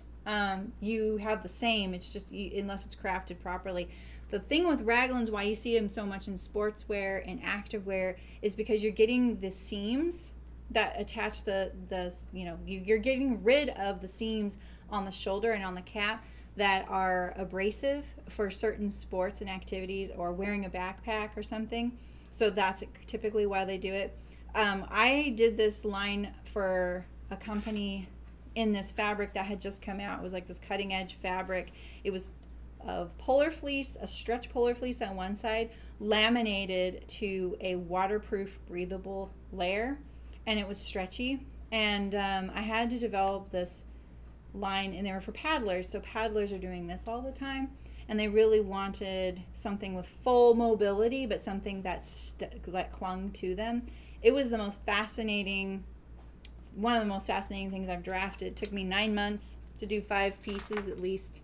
You have the same. It's just unless it's crafted properly. The thing with raglans, why you see them so much in sportswear and activewear, is because you're getting the seams that attach you're getting rid of the seams on the shoulder and on the cap that are abrasive for certain sports and activities, or wearing a backpack or something. So that's typically why they do it. I did this line for a company in this fabric that had just come out. It was like this cutting edge fabric. It was of polar fleece, a stretch polar fleece on one side, laminated to a waterproof, breathable layer, and it was stretchy. And I had to develop this line, and they were for paddlers. So paddlers are doing this all the time, and they really wanted something with full mobility, but something that clung to them. It was the most fascinating, one of the most fascinating things I've drafted. It took me 9 months to do 5 pieces at least.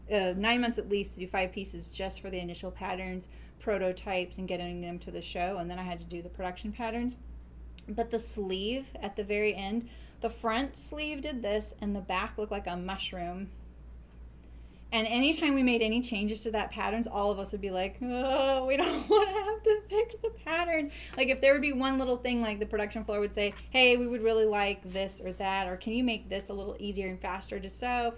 9 months at least to do 5 pieces just for the initial patterns, prototypes, and getting them to the show. And then I had to do the production patterns. But the sleeve at the very end, the front sleeve did this, and the back looked like a mushroom. And anytime we made any changes to that patterns, all of us would be like, oh, we don't want to have to fix the patterns. Like if there would be one little thing, like the production floor would say, hey, we would really like this or that, or can you make this a little easier and faster to sew?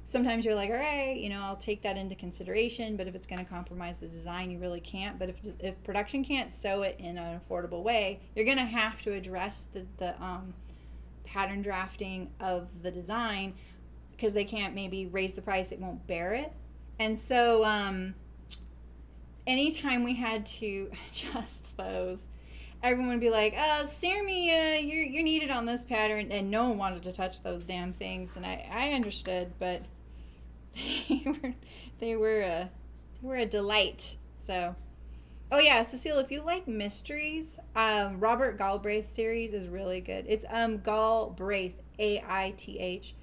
Sometimes you're like, all right, I'll take that into consideration, but if it's going to compromise the design, you really can't. But if production can't sew it in an affordable way, you're going to have to address the pattern drafting of the design, because they can't maybe raise the price, it won't bear it. And so anytime we had to adjust those, everyone would be like, Sammy, you're needed on this pattern, and no one wanted to touch those damn things. And I understood, but they were a delight. So, oh yeah, Cecile, if you like mysteries, Robert Galbraith series is really good. It's Galbraith, Aith.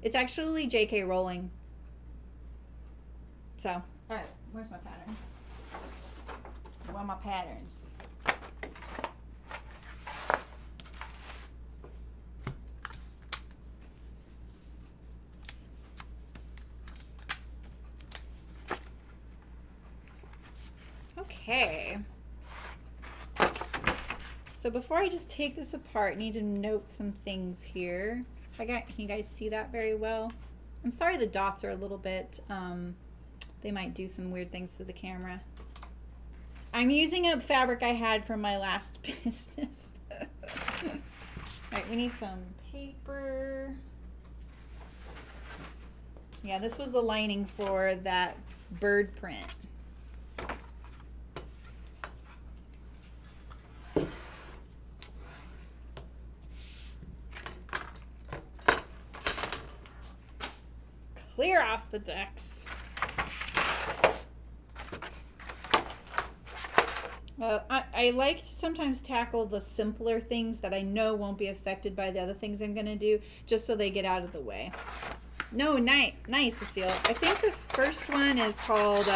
It's actually J.K. Rowling. So, all right, where's my patterns? Where are my patterns? Okay. So before I just take this apart, I need to note some things here. Can you guys see that very well? I'm sorry the dots are a little bit, they might do some weird things to the camera. I'm using up fabric I had from my last business. Alright, we need some paper. Yeah, this was the lining for that bird print. Clear off the decks. I like to sometimes tackle the simpler things that I know won't be affected by the other things I'm going to do, just so they get out of the way. No, nice, Cecile. I think the first one is called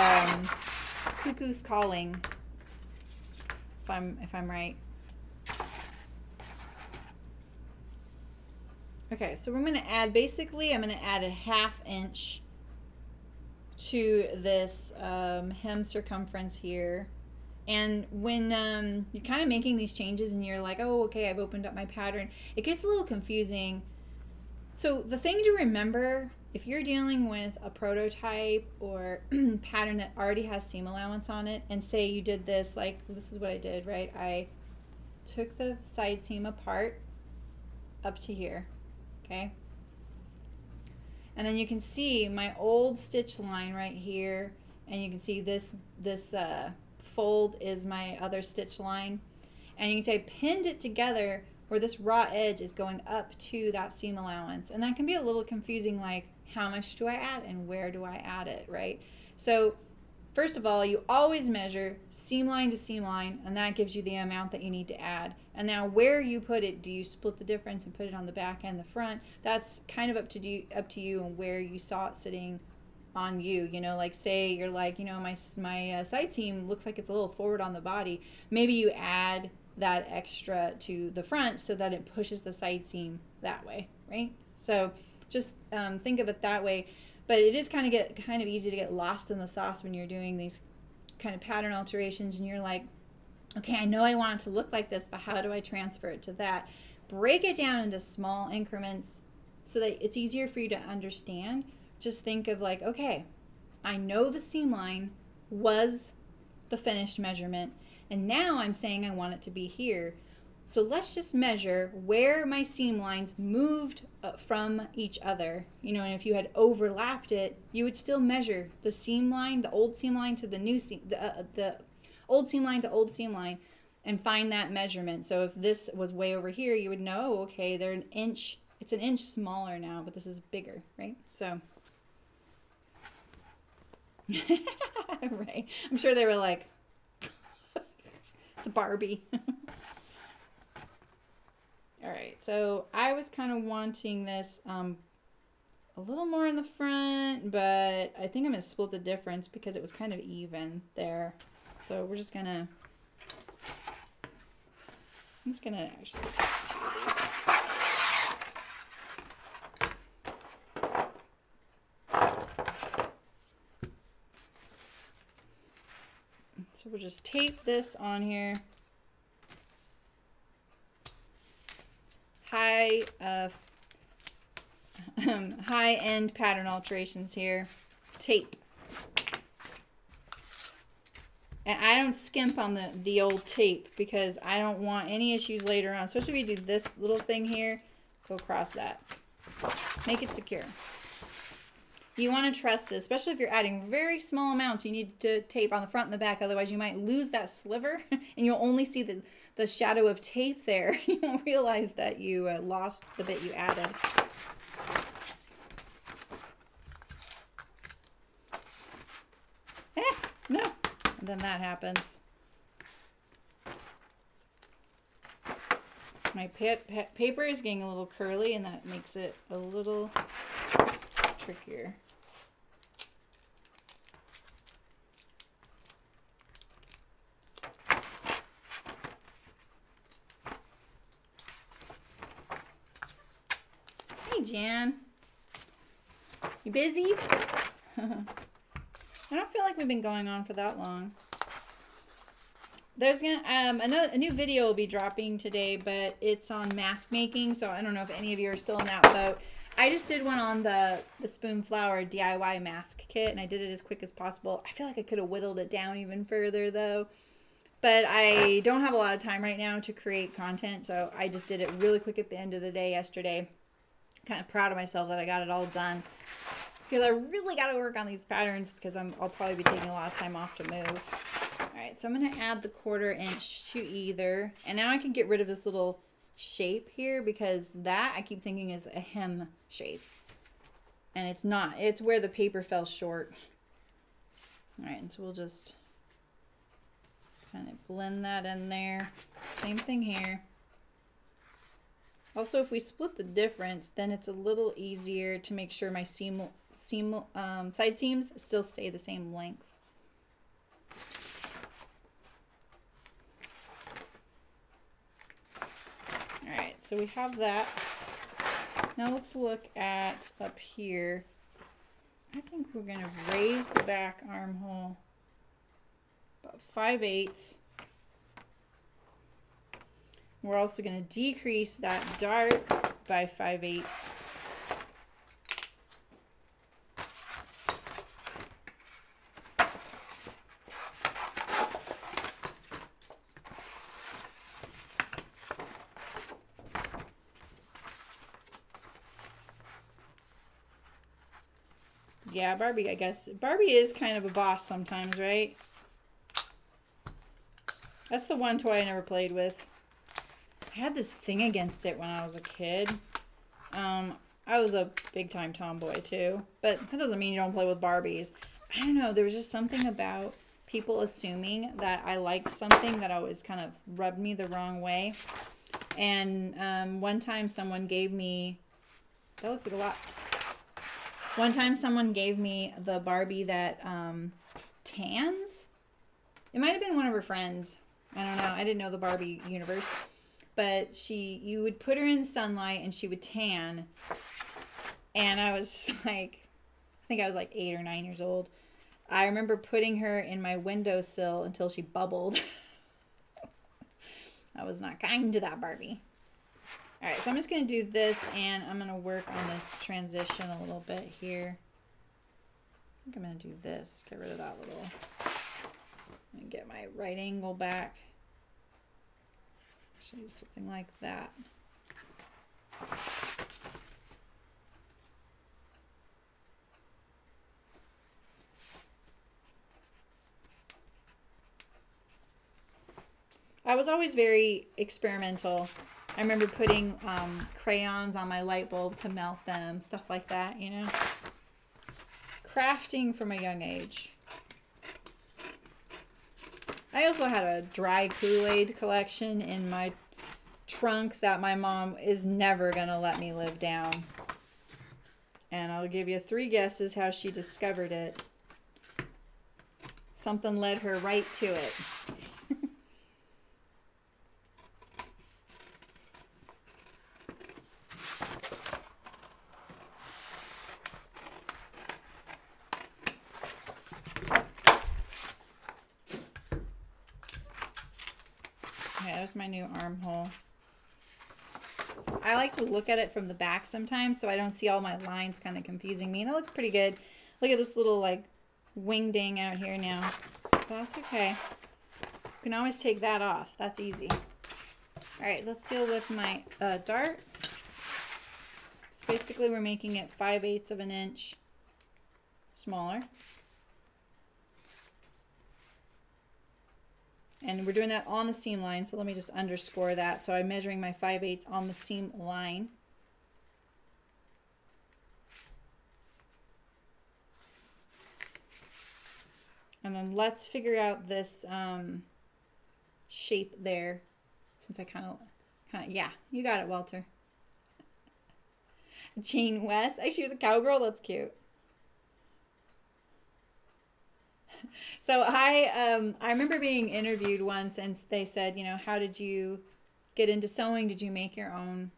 Cuckoo's Calling, if I'm right. Okay, so we're going to add, basically, I'm going to add a 1/2 inch to this hem circumference here. And when you're kind of making these changes and you're like, oh, okay, I've opened up my pattern, it gets a little confusing. So the thing to remember, if you're dealing with a prototype or pattern that already has seam allowance on it, and say you did this, like this is what I did, right? I took the side seam apart up to here, okay? And then you can see my old stitch line right here, and you can see this fold is my other stitch line. And you can see I pinned it together where this raw edge is going up to that seam allowance. And that can be a little confusing, like how much do I add and where do I add it, right? So first of all, you always measure seam line to seam line, and that gives you the amount that you need to add. And now where you put it, do you split the difference and put it on the back and the front? That's kind of up to you and where you saw it sitting on you. You know, like say you're like, you know, my side seam looks like it's a little forward on the body. Maybe you add that extra to the front so that it pushes the side seam that way, right? So just think of it that way. But it is kind of easy to get lost in the sauce when you're doing these kind of pattern alterations and you're like, okay, I know I want it to look like this, but how do I transfer it to that? Break it down into small increments so that it's easier for you to understand. Just think of like, okay, I know the seam line was the finished measurement, and now I'm saying I want it to be here. So let's just measure where my seam lines moved from each other. You know, and if you had overlapped it, you would still measure the seam line, the old seam line to the new seam, the old seam line to old seam line, and find that measurement. So if this was way over here, you would know, oh, okay, they're an inch. It's an inch smaller now, but this is bigger, right? So, right. I'm sure they were like, it's a Barbie. All right, so I was kind of wanting this a little more in the front, but I think I'm gonna split the difference because it was kind of even there. So we're just gonna, I'm just gonna actually take two of these. So we'll just tape this on here. High-end pattern alterations here. Tape. And I don't skimp on the old tape because I don't want any issues later on. Especially if you do this little thing here, go across that. Make it secure. You want to trust it, especially if you're adding very small amounts. You need to tape on the front and the back, otherwise you might lose that sliver and you'll only see the shadow of tape there. You won't realize that you lost the bit you added. No. And then that happens. My paper is getting a little curly, and that makes it a little trickier. Hey, Jan. You busy? I don't feel like we've been going on for that long. There's gonna a new video will be dropping today, but it's on mask making, so I don't know if any of you are still in that boat. I just did one on the Spoon Flower DIY mask kit, and I did it as quick as possible. I feel like I could have whittled it down even further though, but I don't have a lot of time right now to create content, so I just did it really quick at the end of the day yesterday. Kind of proud of myself that I got it all done. Because I really got to work on these patterns because I'll probably be taking a lot of time off to move. All right, so I'm going to add the 1/4 inch to either. And now I can get rid of this little shape here because that I keep thinking is a hem shape. And it's not. It's where the paper fell short. All right, and so we'll just kind of blend that in there. Same thing here. Also, if we split the difference, then it's a little easier to make sure my side seams still stay the same length. All right, so we have that. Now let's look at up here. I think we're going to raise the back armhole about 5/8. We're also going to decrease that dart by 5/8. Yeah, Barbie, I guess. Barbie is kind of a boss sometimes, right? That's the one toy I never played with. had this thing against it when I was a kid. I was a big time tomboy too, but that doesn't mean you don't play with Barbies. I don't know. There was just something about people assuming that I liked something that always kind of rubbed me the wrong way. And one time someone gave me, that looks like a lot. One time someone gave me the Barbie that tans. It might have been one of her friends. I don't know. I didn't know the Barbie universe. But you would put her in sunlight and she would tan. And I was like, I think I was like 8 or 9 years old. I remember putting her in my windowsill until she bubbled. I was not kind to that Barbie. All right, so I'm just going to do this, and I'm going to work on this transition a little bit here. I think I'm going to do this. Get rid of that little. And get my right angle back. Actually, something like that. I was always very experimental. I remember putting crayons on my light bulb to melt them, stuff like that, you know. Crafting from a young age. I also had a dry Kool-Aid collection in my trunk that my mom is never going to let me live down. And I'll give you 3 guesses how she discovered it. Something led her right to it. There's my new armhole. I like to look at it from the back sometimes so I don't see all my lines kind of confusing me. And it looks pretty good. Look at this little like wing ding out here now. But that's okay. You can always take that off. That's easy. Alright, let's deal with my dart. So basically we're making it 5/8 of an inch smaller. And we're doing that on the seam line, so let me just underscore that. So I'm measuring my 5/8 on the seam line. And then let's figure out this shape there, since I kind of, yeah, you got it, Walter. Jane West, like she was a cowgirl, that's cute. So I remember being interviewed once, and they said, you know, how did you get into sewing? Did you make your own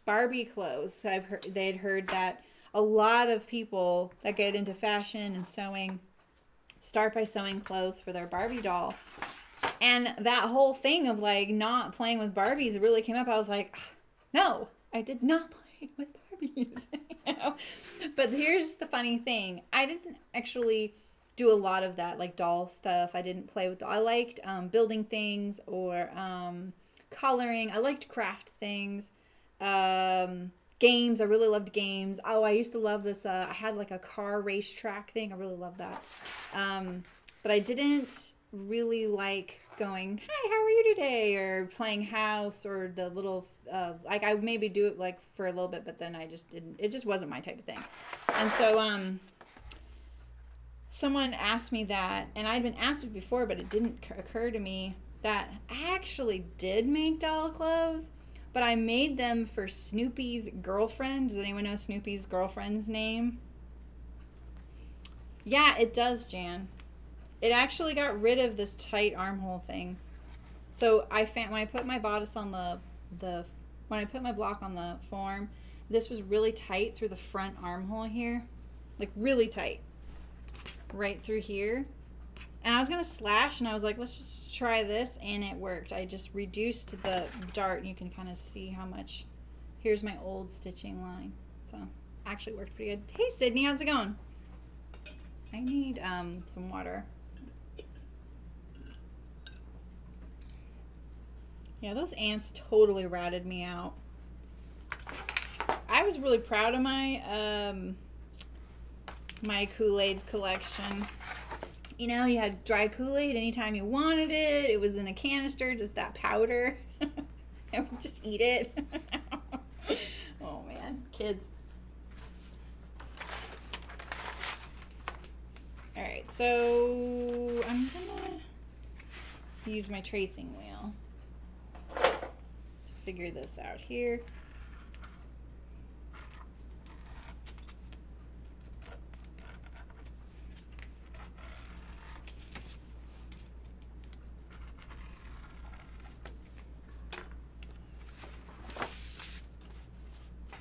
Barbie clothes? So they'd heard that a lot of people that get into fashion and sewing start by sewing clothes for their Barbie doll. And that whole thing of like not playing with Barbies really came up. I was like, no, I did not play with Barbies. You know? But here's the funny thing. I didn't actually do a lot of that, like doll stuff. I didn't play with. I liked building things or coloring. I liked craft things. Games. I really loved games. Oh, I used to love this. I had like a car racetrack thing. I really loved that. But I didn't really like going, hi, how are you today? Or playing house or the little, like I maybe do it like for a little bit, but then I just didn't. It just wasn't my type of thing. And so, someone asked me that, and I'd been asked it before, but it didn't occur to me that I actually did make doll clothes, but I made them for Snoopy's girlfriend. Does anyone know Snoopy's girlfriend's name? Yeah, it does, Jan. It actually got rid of this tight armhole thing. So I found when I put my bodice on when I put my block on the form, this was really tight through the front armhole here, like really tight. Right through here, and I was gonna slash, and I was like, let's just try this, and it worked. I just reduced the dart, and you can kind of see how much. Here's my old stitching line, so actually worked pretty good. Hey Sydney, how's it going? I need some water. Yeah, those ants totally ratted me out. I was really proud of my my Kool-Aid collection. You know, you had dry Kool-Aid anytime you wanted it. It was in a canister, just that powder. It Can't we just eat it? Oh man, kids. All right, so I'm gonna use my tracing wheel to figure this out here.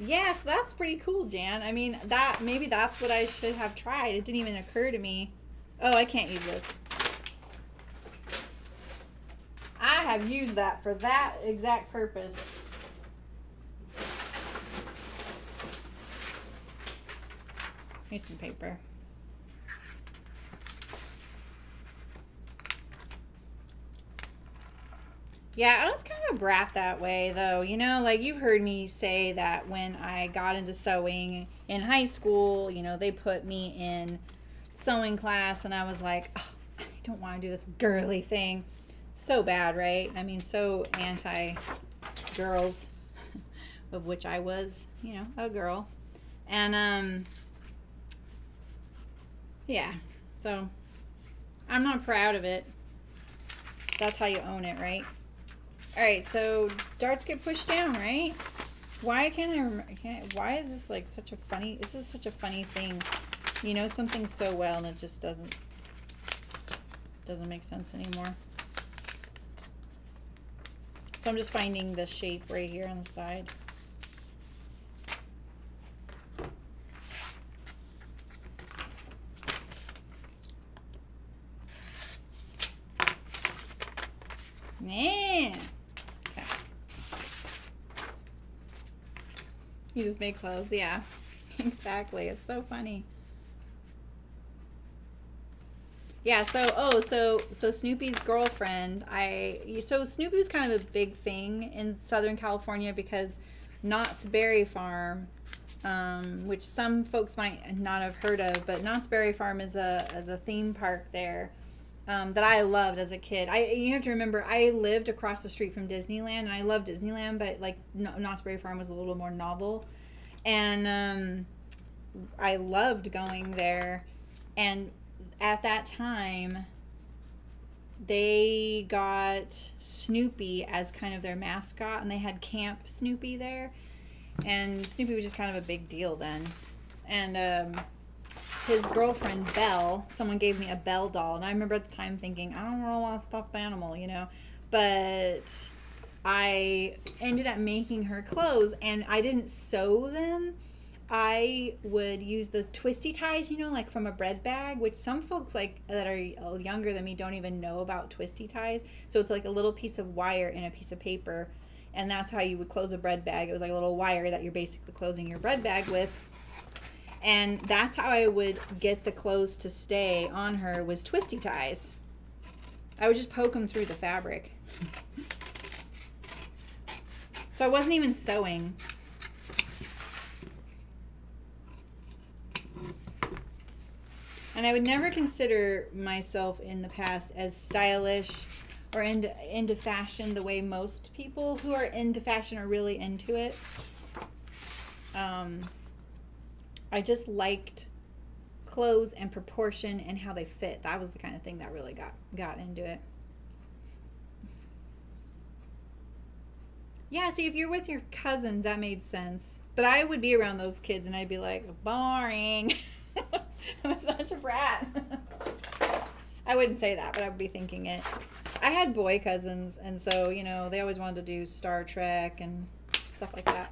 Yes, that's pretty cool, Jan. I mean, maybe that's what I should have tried. It didn't even occur to me. Oh, I can't use this. I have used that for that exact purpose. Here's some paper. Yeah, I was kind of a brat that way, though. You know, like you've heard me say that when I got into sewing in high school, you know, they put me in sewing class and I was like, oh, I don't want to do this girly thing. So bad, right? I mean, so anti-girls, of which I was, you know, a girl. And, yeah, so I'm not proud of it. That's how you own it, right? All right, so darts get pushed down, right? Why can't I remember? Why is this like such a funny? This is such a funny thing. You know something so well, and it just doesn't make sense anymore. So I'm just finding the shape right here on the side. Man. Okay. You just make clothes, yeah. Exactly. It's so funny. Yeah, so Snoopy's girlfriend, so Snoopy was kind of a big thing in Southern California because Knott's Berry Farm, which some folks might not have heard of, but Knott's Berry Farm is a theme park there that I loved as a kid. You have to remember, I lived across the street from Disneyland, and I love Disneyland, but like Knott's Berry Farm was a little more novel, and I loved going there. And at that time, they got Snoopy as kind of their mascot, and they had Camp Snoopy there, and Snoopy was just kind of a big deal then. And his girlfriend Belle, someone gave me a Belle doll, and I remember at the time thinking, I don't really want a stuffed animal, you know, but I ended up making her clothes, and I didn't sew them. I would use the twisty ties, you know, like from a bread bag, which some folks like that are younger than me don't even know about twisty ties. So it's like a little piece of wire in a piece of paper, and that's how you would close a bread bag. It was like a little wire that you're basically closing your bread bag with. And that's how I would get the clothes to stay on her, was twisty ties. I would just poke them through the fabric. So I wasn't even sewing. And I would never consider myself in the past as stylish or into fashion the way most people who are into fashion are really into it. I just liked clothes and proportion and how they fit. That was the kind of thing that really got into it. Yeah, see, if you're with your cousins, that made sense. But I would be around those kids and I'd be like, boring. I'm such a brat. I wouldn't say that, but I would be thinking it. I had boy cousins, and so, you know, they always wanted to do Star Trek and stuff like that.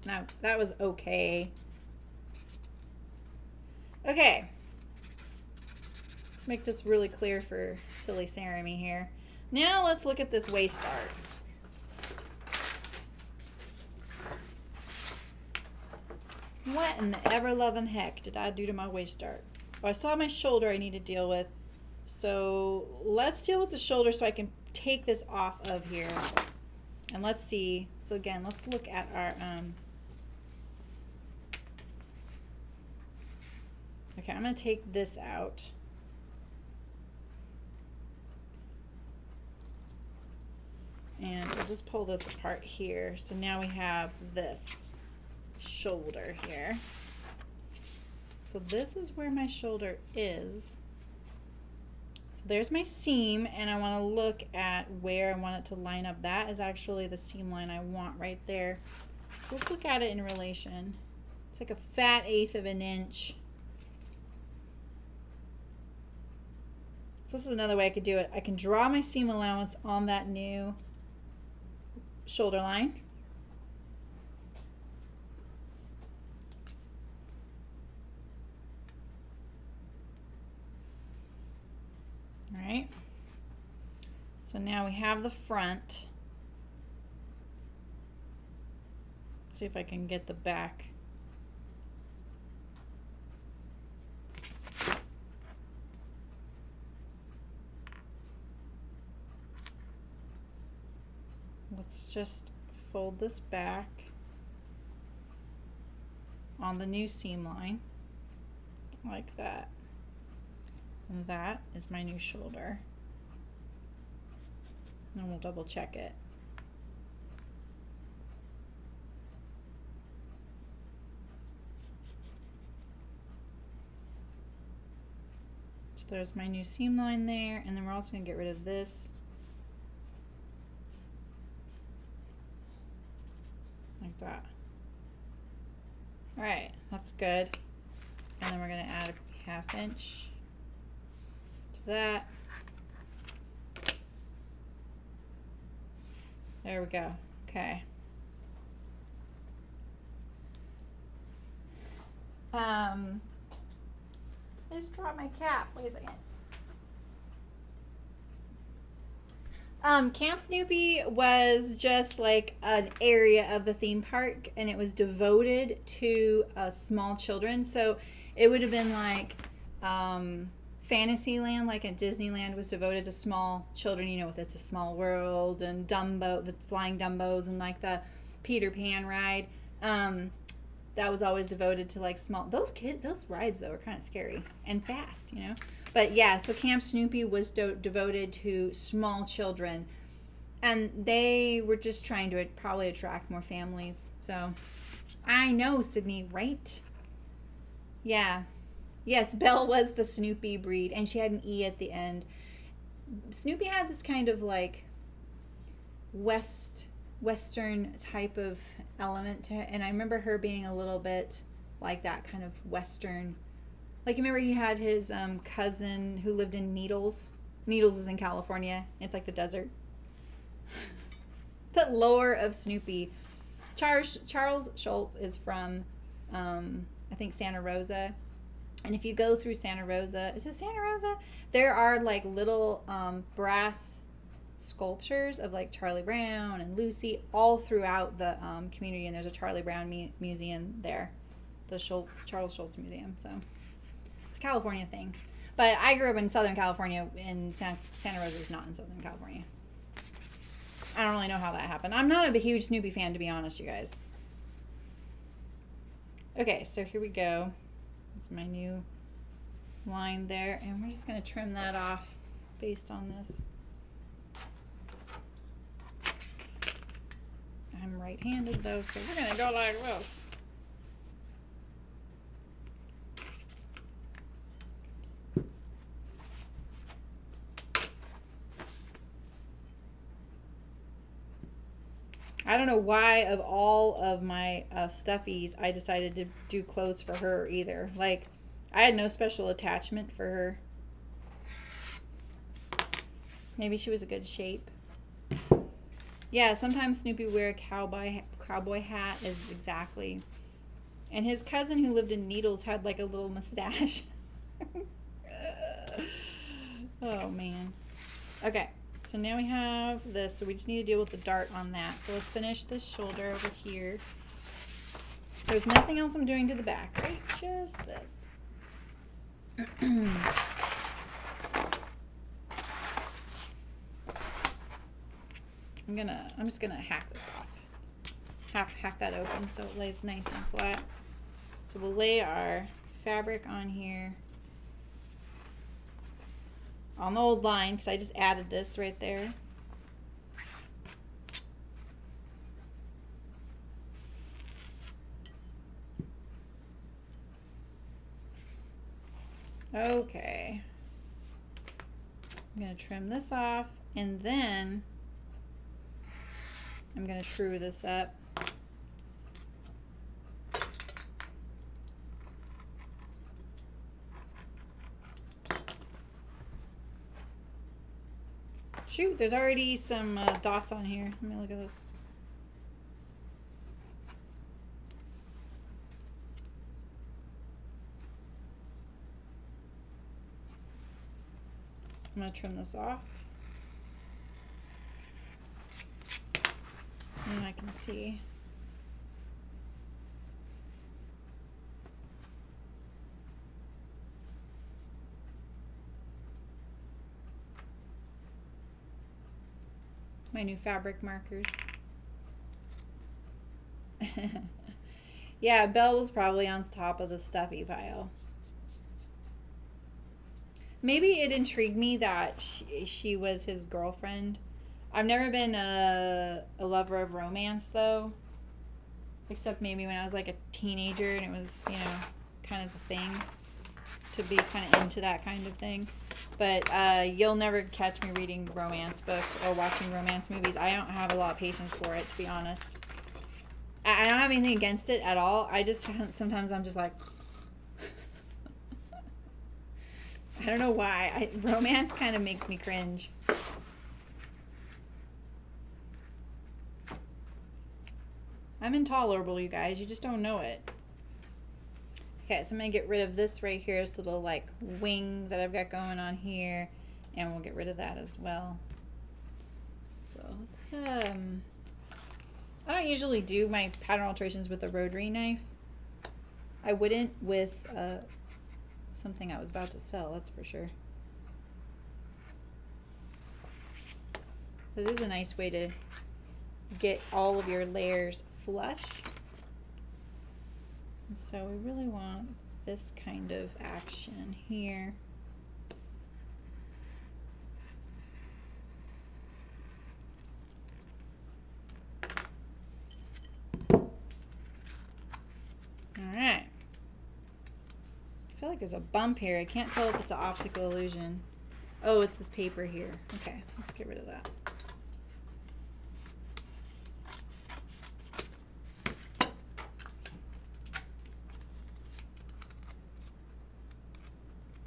Now, that was okay. Okay. Let's make this really clear for silly Saramy here. Now let's look at this waist art. What in the ever-loving heck did I do to my waist art? Oh, I still have my shoulder I need to deal with. So let's deal with the shoulder so I can take this off of here. And let's see. So again, let's look at our... Okay, I'm going to take this out. And we'll just pull this apart here. So now we have this shoulder here. So this is where my shoulder is. So there's my seam, and I want to look at where I want it to line up. That is actually the seam line I want right there. So let's look at it in relation. It's like a fat 1/8 of an inch. So this is another way I could do it. I can draw my seam allowance on that new shoulder line. All right. So now we have the front. Let's see if I can get the back. Let's just fold this back on the new seam line like that. And that is my new shoulder. And we'll double check it. So there's my new seam line there, and then we're also going to get rid of this. Like that. All right, that's good. And then we're going to add a 1/2 inch to that. There we go. Okay. I just dropped my cap. Wait a second. Camp Snoopy was just like an area of the theme park, and it was devoted to small children. So it would have been like Fantasyland, like at Disneyland, was devoted to small children, you know, with It's a Small World and Dumbo, the Flying Dumbos, and like the Peter Pan ride. That was always devoted to like small, those rides though are kind of scary and fast, you know. But yeah, so Camp Snoopy was devoted to small children, and they were just trying to probably attract more families. So I know, Sydney, right? Yeah. Yes, Belle was the Snoopy breed, and she had an E at the end. Snoopy had this kind of like Western type of element to it, and I remember her being a little bit like that kind of Western. Like, you remember he had his cousin who lived in Needles. Needles is in California. It's like the desert. The lore of Snoopy. Charles Schultz is from, I think, Santa Rosa. And if you go through Santa Rosa, is it Santa Rosa? There are like little brass sculptures of like Charlie Brown and Lucy all throughout the community, and there's a Charlie Brown museum there, the Charles Schultz Museum. So it's a California thing, but I grew up in Southern California, and Santa Rosa is not in Southern California. I don't really know how that happened. I'm not a huge Snoopy fan, to be honest, you guys. Okay, so here we go. This is my new line there, and we're just going to trim that off based on this. I'm right-handed though, so we're going to go like this. I don't know why of all of my stuffies I decided to do clothes for her either. Like, I had no special attachment for her. Maybe she was a good shape. Yeah, sometimes Snoopy would wear a cowboy hat is exactly. And his cousin who lived in Needles had like a little mustache. Oh, man. Okay. So now we have this, so we just need to deal with the dart on that. So let's finish this shoulder over here. There's nothing else I'm doing to the back, right? Just this. I'm just gonna hack this off. Hack that open so it lays nice and flat. So we'll lay our fabric on here. On the old line, because I just added this right there. Okay. I'm going to trim this off, and then I'm going to true this up. Shoot, there's already some dots on here. Let me look at this. I'm going to trim this off. And I can see. My new fabric markers. Yeah, Belle was probably on top of the stuffy pile. Maybe it intrigued me that she was his girlfriend. I've never been a lover of romance, though. Except maybe when I was like a teenager and it was, you know, kind of the thing to be kind of into that kind of thing. But you'll never catch me reading romance books or watching romance movies. I don't have a lot of patience for it, to be honest. I don't have anything against it at all. I just, sometimes I'm just like, I don't know why. Romance kind of makes me cringe. I'm intolerable, you guys. You just don't know it. Okay, so I'm going to get rid of this right here, this little like wing that I've got going on here, and we'll get rid of that as well. So let's, I don't usually do my pattern alterations with a rotary knife. I wouldn't with something I was about to sell, that's for sure. It is a nice way to get all of your layers flush. So we really want this kind of action here. All right. I feel like there's a bump here. I can't tell if it's an optical illusion. Oh, it's this paper here. Okay, let's get rid of that.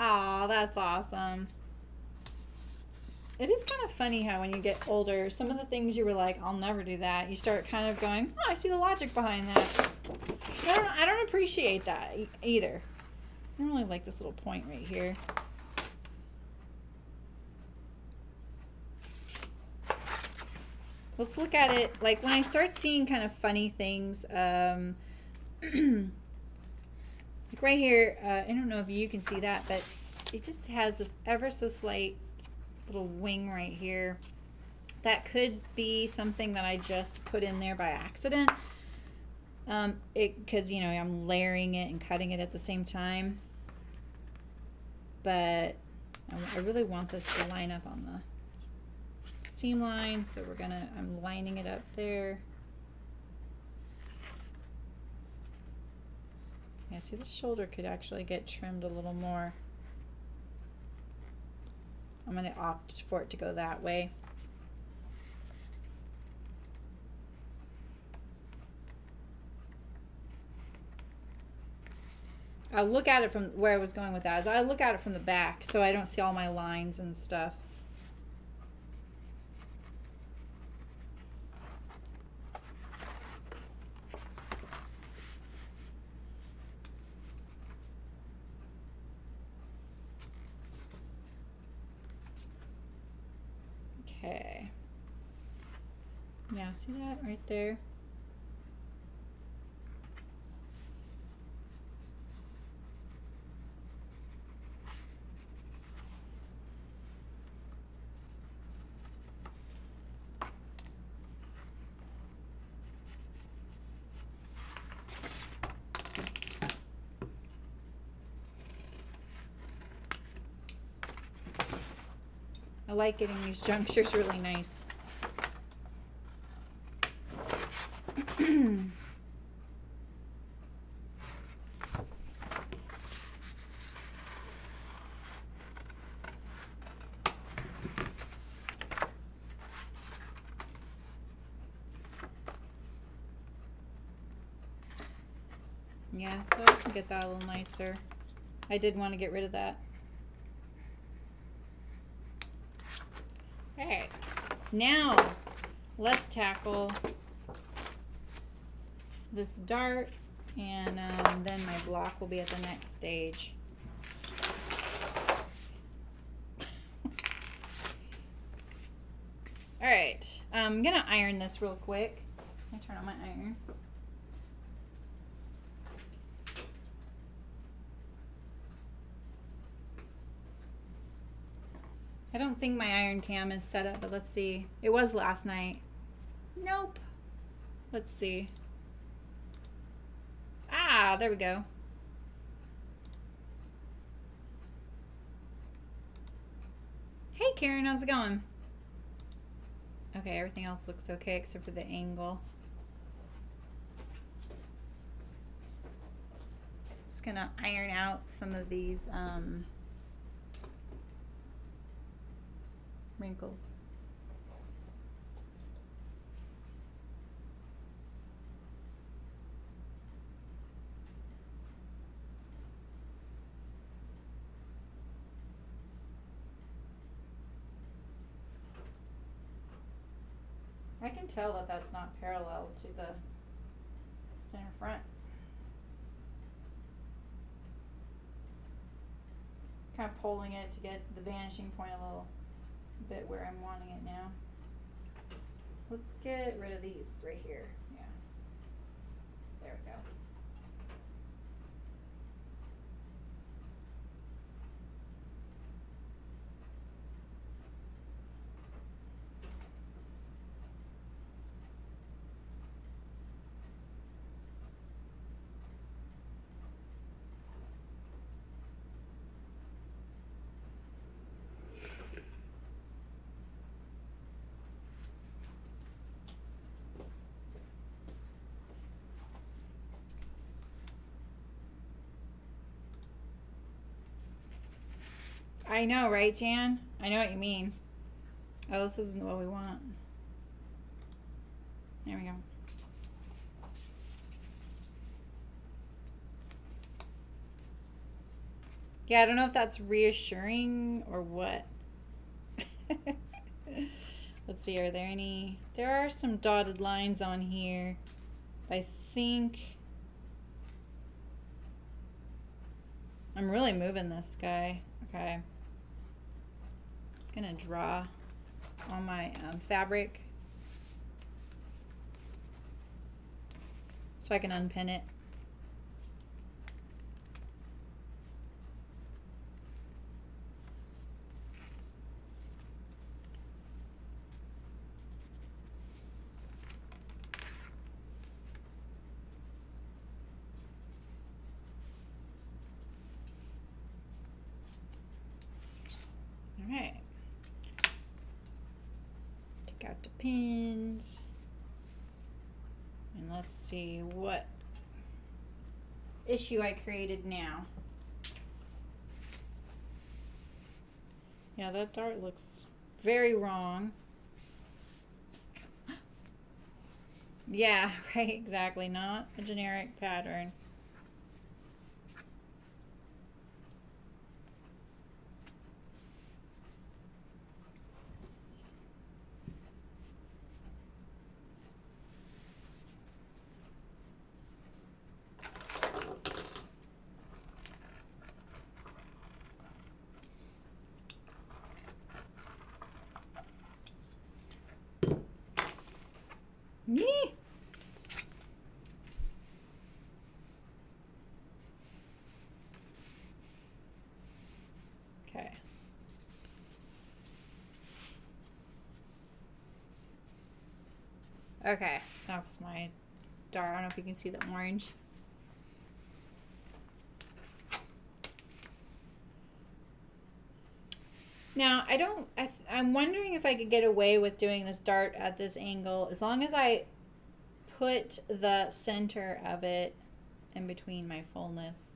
Aw, that's awesome. It is kind of funny how when you get older, some of the things you were like, I'll never do that, you start kind of going, oh, I see the logic behind that. I don't appreciate that either. I don't really like this little point right here. Let's look at it, like when I start seeing kind of funny things, like right here, I don't know if you can see that, but it just has this ever so slight little wing right here. That could be something that I just put in there by accident. Because, you know, I'm layering it and cutting it at the same time. But I really want this to line up on the seam line, so I'm lining it up there. Yeah, see, this shoulder could actually get trimmed a little more. I'm going to opt for it to go that way. I'll look at it from where I was going with that. I look at it from the back so I don't see all my lines and stuff. Okay. Yeah, see that right there? I like getting these junctures really nice. Yeah, so I can get that a little nicer. I did want to get rid of that. All right, now let's tackle this dart, and then my block will be at the next stage. All right, I'm gonna iron this real quick. Let me turn on my iron. I don't think my iron cam is set up, but let's see. It was last night. Nope. Let's see. Ah, there we go. Hey Karen, how's it going? Okay, everything else looks okay except for the angle. Just gonna iron out some of these wrinkles. I can tell that that's not parallel to the center front. Kind of pulling it to get the vanishing point a little bit where I'm wanting it now. Let's get rid of these right here. Yeah. There we go. I know, right, Jan? I know what you mean. Oh, this isn't what we want. There we go. Yeah, I don't know if that's reassuring or what. Let's see, are there any? There are some dotted lines on here. I think I'm really moving this guy. Okay. Gonna draw on my fabric so I can unpin it. All right. Take out the pins. And let's see what issue I created now. Yeah, that dart looks very wrong. Yeah, right, exactly. Not a generic pattern. Yee! Okay. Okay, that's my dart. I don't know if you can see the orange. Now, I'm wondering if I could get away with doing this dart at this angle as long as I put the center of it in between my fullness.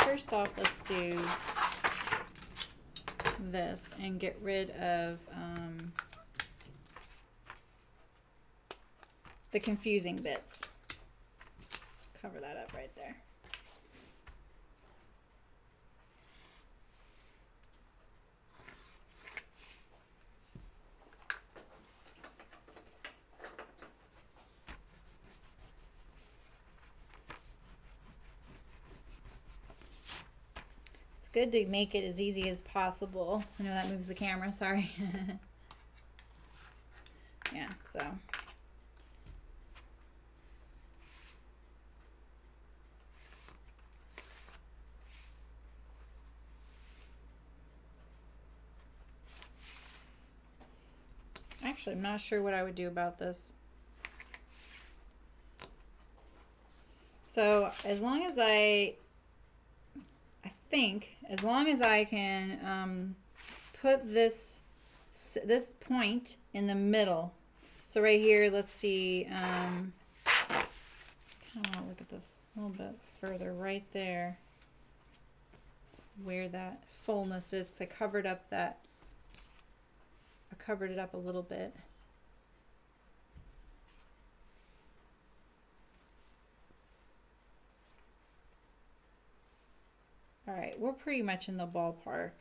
First off, let's do this and get rid of the confusing bits. cover that up right there. It's good to make it as easy as possible. I know that moves the camera, sorry. Yeah, so. Actually, I'm not sure what I would do about this. So as long as I think, as long as I can put this point in the middle. So right here, let's see, I want to look at this a little bit further right there where that fullness is, because I covered up that, I covered it up a little bit. All right, we're pretty much in the ballpark.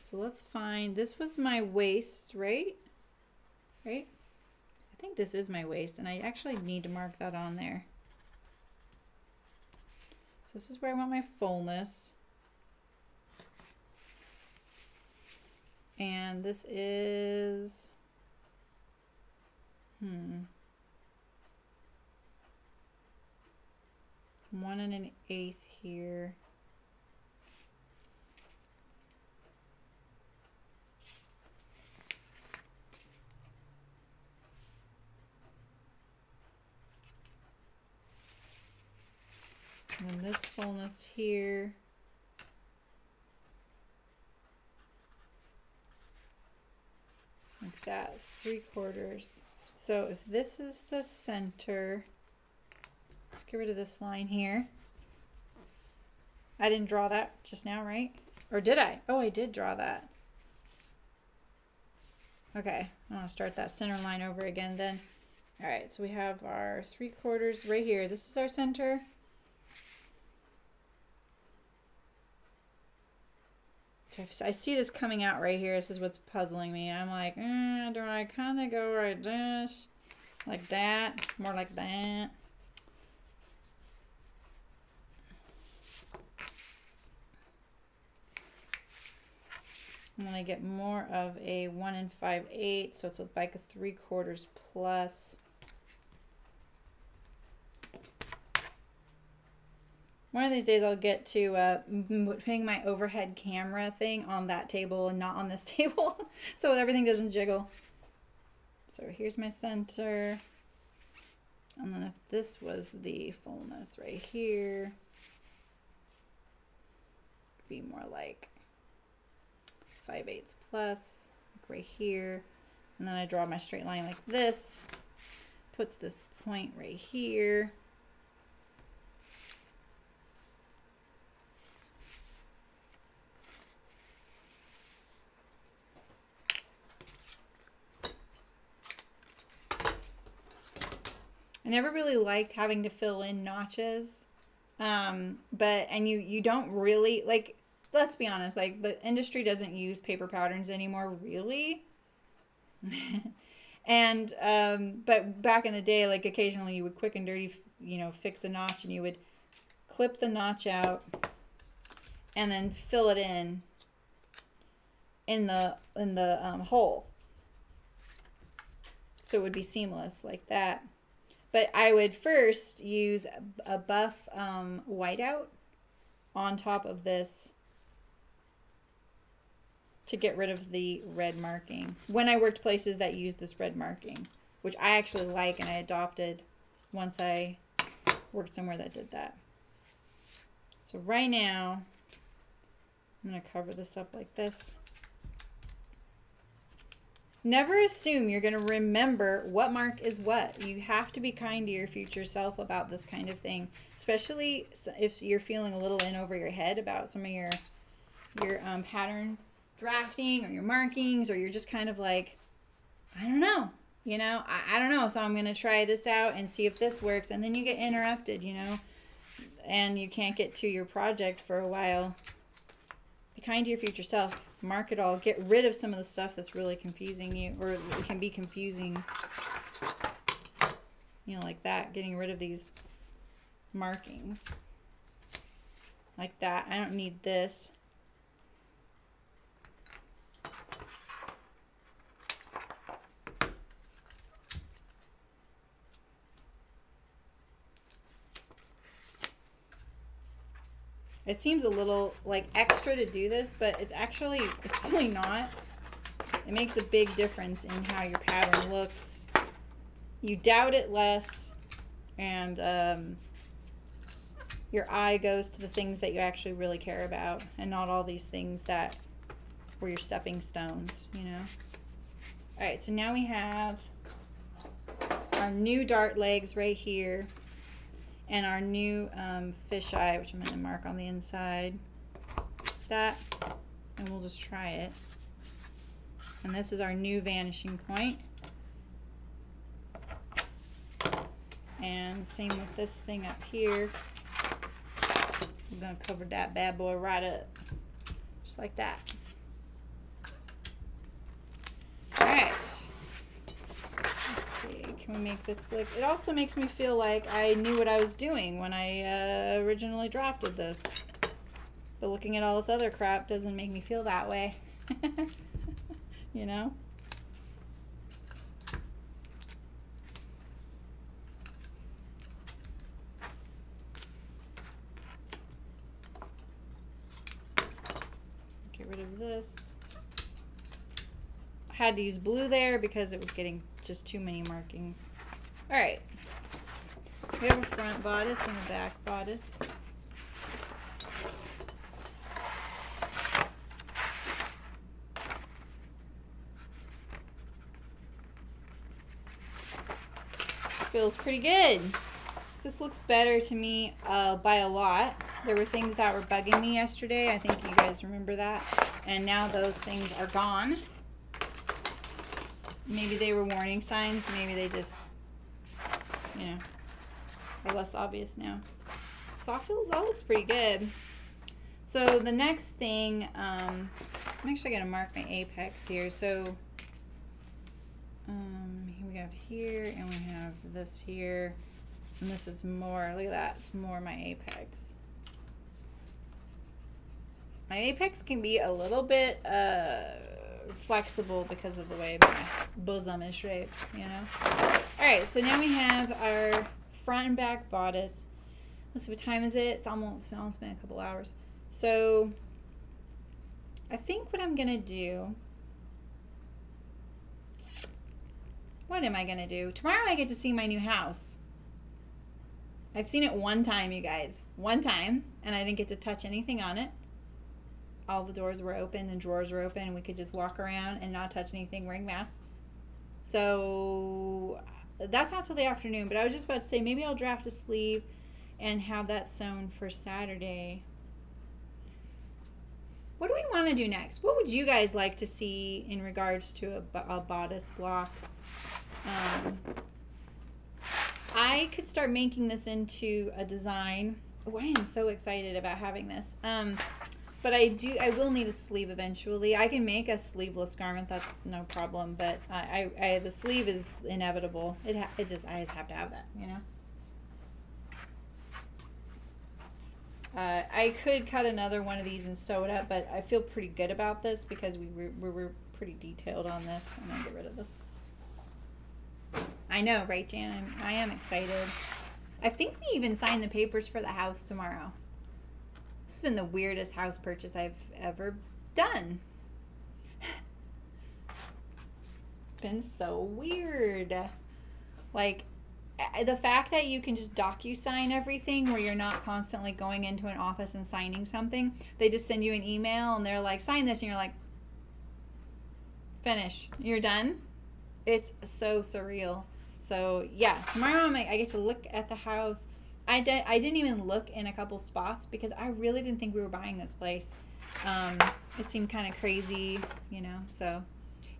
So let's find, this was my waist, right? Right? I think this is my waist, and I actually need to mark that on there. So this is where I want my fullness. And this is, 1 1/8 here. And then this fullness here. Like that, 3/4. So if this is the center, let's get rid of this line here. I didn't draw that just now, right? Or did I? Oh, I did draw that. Okay, I want to start that center line over again then. All right, so we have our 3/4 right here. This is our center. I see this coming out right here. This is what's puzzling me. I'm like, do I kind of go right this? Like that? More like that? I'm going to get more of a 1 5/8, so it's like a 3/4 plus. One of these days I'll get to putting my overhead camera thing on that table and not on this table so everything doesn't jiggle. So here's my center. And then if this was the fullness right here, it'd be more like 5/8 plus, like right here. And then I draw my straight line like this, puts this point right here. I never really liked having to fill in notches, and you don't really, like, let's be honest, like, the industry doesn't use paper patterns anymore, really. And but back in the day, like, occasionally you would quick and dirty, you know, fix a notch, and you would clip the notch out and then fill it in the hole, so it would be seamless like that. But I would first use a buff whiteout on top of this to get rid of the red marking. When I worked places that used this red marking, which I actually like and I adopted once I worked somewhere that did that. So right now, I'm going to cover this up like this. Never assume you're going to remember what mark is what. You have to be kind to your future self about this kind of thing, especially if you're feeling a little in over your head about some of your pattern drafting or your markings, or you're just kind of like, I don't know. You know, I don't know. So I'm going to try this out and see if this works. And then you get interrupted, you know, and you can't get to your project for a while. Be kind to your future self. Mark it all. Get rid of some of the stuff that's really confusing you, or it can be confusing. You know, like that. Getting rid of these markings. Like that. I don't need this. It seems a little like extra to do this, but it's really not. It makes a big difference in how your pattern looks. You doubt it less, and your eye goes to the things that you actually really care about, and not all these things that were your stepping stones, you know? All right, so now we have our new dart legs right here. And our new fisheye, which I'm going to mark on the inside. That. And we'll just try it. And this is our new vanishing point. And same with this thing up here. I'm going to cover that bad boy right up. Just like that. Alright. Can we make this look? It also makes me feel like I knew what I was doing when I originally drafted this. But looking at all this other crap doesn't make me feel that way. You know? Get rid of this. I had to use blue there because it was getting just too many markings. All right, we have a front bodice and a back bodice. Feels pretty good. This looks better to me by a lot. There were things that were bugging me yesterday. I think you guys remember that. And now those things are gone. Maybe they were warning signs. Maybe they just, you know, are less obvious now. So that looks pretty good. So the next thing, I'm actually going to mark my apex here. So we have here, and we have this here. And this is more, look at that, it's more my apex. My apex can be a little bit, flexible because of the way my bosom is shaped, you know. All right, so now we have our front and back bodice. Let's see, what time is it? It's almost been a couple hours. So I think what I'm gonna do, what am I gonna do? Tomorrow I get to see my new house. I've seen it one time, you guys, one time, and I didn't get to touch anything on it. All the doors were open and drawers were open, and we could just walk around and not touch anything wearing masks. So that's not till the afternoon, but I was just about to say maybe I'll draft a sleeve and have that sewn for Saturday. What do we want to do next? What would you guys like to see in regards to a bodice block? I could start making this into a design. Oh, I am so excited about having this. But I will need a sleeve eventually. I can make a sleeveless garment, that's no problem, but the sleeve is inevitable. I just have to have that, you know? I could cut another one of these and sew it up, but I feel pretty good about this because we were pretty detailed on this. I'm gonna get rid of this. I know, right, Jan? I am excited. I think we even signed the papers for the house tomorrow. This has been the weirdest house purchase I've ever done. It's been so weird. Like, the fact that you can just DocuSign everything where you're not constantly going into an office and signing something. They just send you an email and they're like, sign this, and you're like, finish. You're done. It's so surreal. So yeah, tomorrow I get to look at the house. I didn't even look in a couple spots because I really didn't think we were buying this place. It seemed kind of crazy, you know. So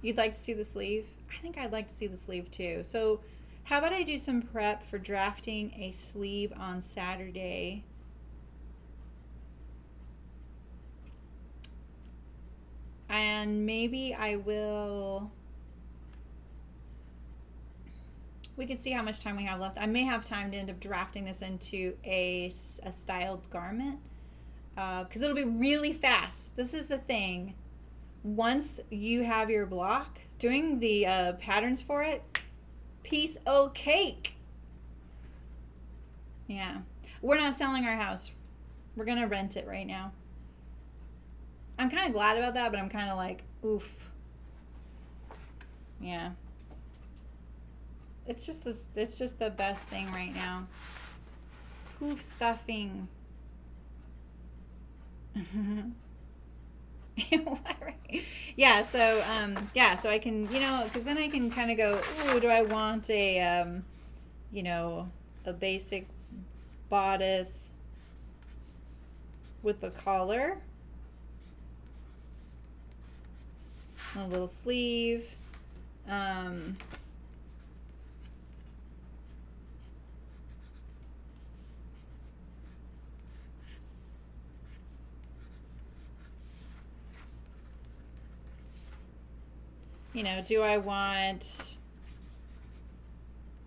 You'd like to see the sleeve? I think I'd like to see the sleeve too. So how about I do some prep for drafting a sleeve on Saturday? And maybe I will, we can see how much time we have left. I may have time to end up drafting this into a styled garment because it'll be really fast. This is the thing. Once you have your block, doing the patterns for it, piece of cake. Yeah. We're not selling our house. We're going to rent it right now. I'm kind of glad about that, but I'm kind of like, oof. Yeah. It's just the best thing right now. Poof stuffing. Yeah, so so I can, you know, because then I can kind of go, ooh, do I want a you know, a basic bodice with a collar, a little sleeve, you know, do I want,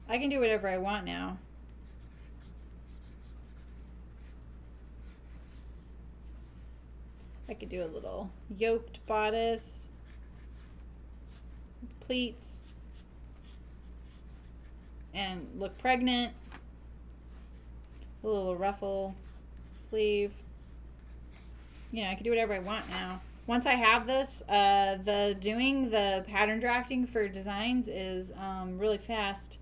I can do whatever I want now. I could do a little yoked bodice, pleats, and look pregnant. A little ruffle sleeve. You know, I can do whatever I want now. Once I have this, doing the pattern drafting for designs is really fast.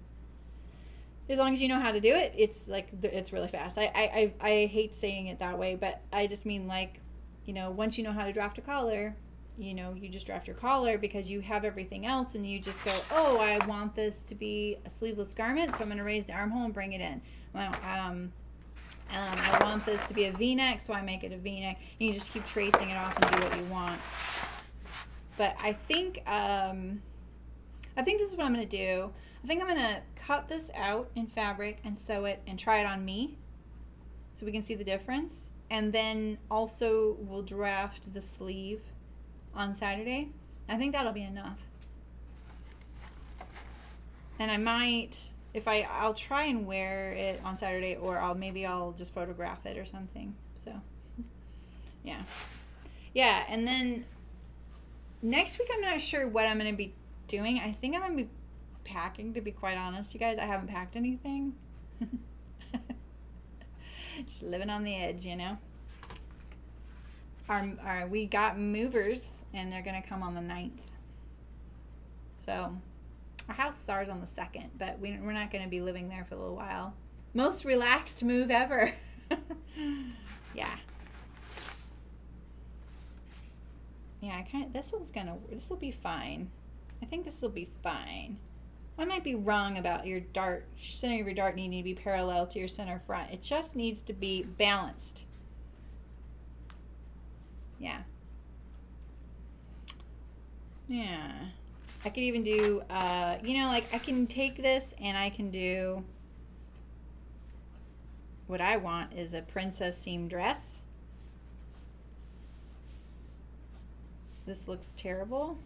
As long as you know how to do it, it's like, it's really fast. I hate saying it that way, but I just mean, like, you know, once you know how to draft a collar, you know, you just draft your collar because you have everything else, and you just go, oh, I want this to be a sleeveless garment, so I'm going to raise the armhole and bring it in. Well, I want this to be a V-neck, so I make it a V-neck. And you just keep tracing it off and do what you want. But I think this is what I'm going to do. I think I'm going to cut this out in fabric and sew it and try it on me so we can see the difference. And then also we'll draft the sleeve on Saturday. I think that'll be enough. And I might, if I'll try and wear it on Saturday, or maybe I'll just photograph it or something. So yeah, and then next week I'm not sure what I'm going to be doing. I think I'm going to be packing, to be quite honest, you guys. I haven't packed anything. Just living on the edge, you know. We got movers, and they're going to come on the 9th. So our house is ours on the 2nd, but we're not going to be living there for a little while. Most relaxed move ever. Yeah. Yeah, this will be fine. I think this will be fine. I might be wrong about your dart, center of your dart needing to be parallel to your center front. It just needs to be balanced. Yeah. Yeah. I could even do, you know, like I can take this and I can do, what I want is a princess seam dress. This looks terrible.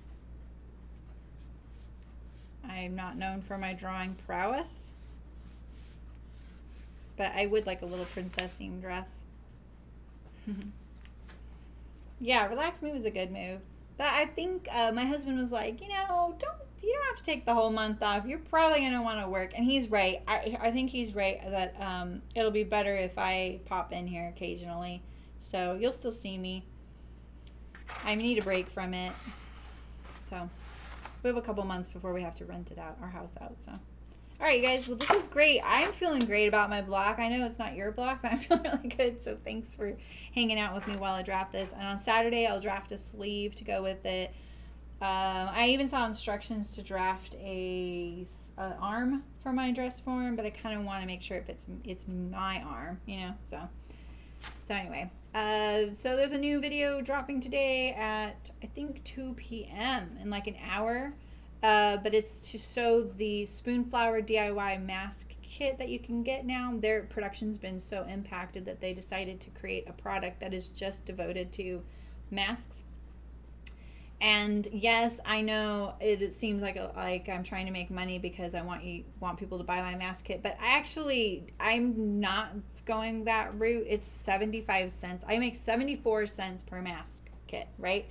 I'm not known for my drawing prowess, but I would like a little princess seam dress. Yeah, relaxed move is a good move. That, I think my husband was like, you know, you don't have to take the whole month off. You're probably going to want to work. And he's right. I think he's right that it'll be better if I pop in here occasionally. So you'll still see me. I need a break from it. So we have a couple months before we have to rent it out, our house out. So, all right, you guys. Well, this was great. I'm feeling great about my block. I know it's not your block, but I'm feeling really good. So thanks for hanging out with me while I draft this. And on Saturday, I'll draft a sleeve to go with it. I even saw instructions to draft a arm for my dress form, but I kind of want to make sure if it's my arm, you know. So anyway, So there's a new video dropping today at, I think, 2 p.m. in like an hour. But it's to sew the Spoonflower DIY mask kit that you can get now. Their production's been so impacted that they decided to create a product that is just devoted to masks. And yes, I know it seems like I'm trying to make money because I want people to buy my mask kit, but I'm not going that route. It's 75 cents. I make 74 cents per mask kit, right?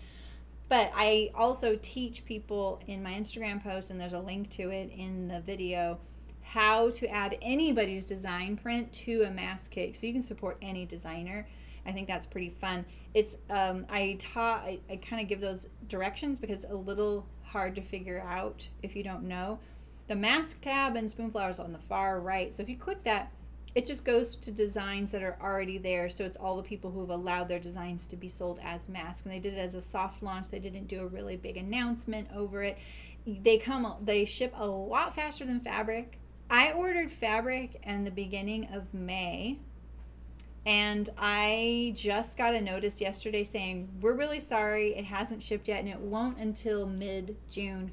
But I also teach people in my Instagram post, and there's a link to it in the video, how to add anybody's design print to a mask kit so you can support any designer. I think that's pretty fun. It's I kind of give those directions because it's a little hard to figure out if you don't know. The mask tab and Spoonflower is on the far right. So if you click that, it just goes to designs that are already there. So it's all the people who have allowed their designs to be sold as masks. And they did it as a soft launch. They didn't do a really big announcement over it. They ship a lot faster than fabric. I ordered fabric in the beginning of May. And I just got a notice yesterday saying, we're really sorry, it hasn't shipped yet, and it won't until mid-June,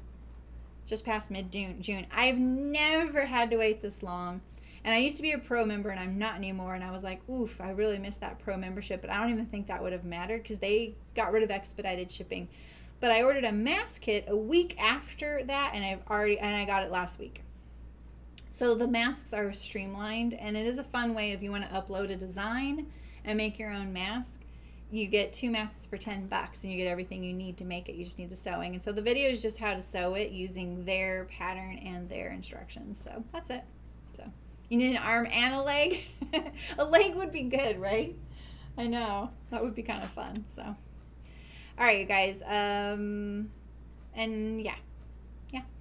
just past mid-June. I've never had to wait this long. And I used to be a pro member, and I'm not anymore, and I was like, oof, I really missed that pro membership, but I don't even think that would have mattered because they got rid of expedited shipping. But I ordered a mask kit a week after that, and I got it last week. So the masks are streamlined, and it is a fun way if you want to upload a design and make your own mask. You get 2 masks for $10 and you get everything you need to make it. You just need the sewing. And so the video is just how to sew it using their pattern and their instructions. So that's it. So you need an arm and a leg. A leg would be good, right? I know. That would be kind of fun. So all right, you guys. And yeah,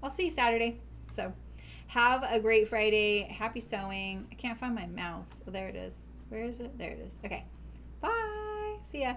I'll see you Saturday. So have a great Friday. Happy sewing. I can't find my mouse. Oh, there it is. Where is it? There it is. Okay. Bye. See ya.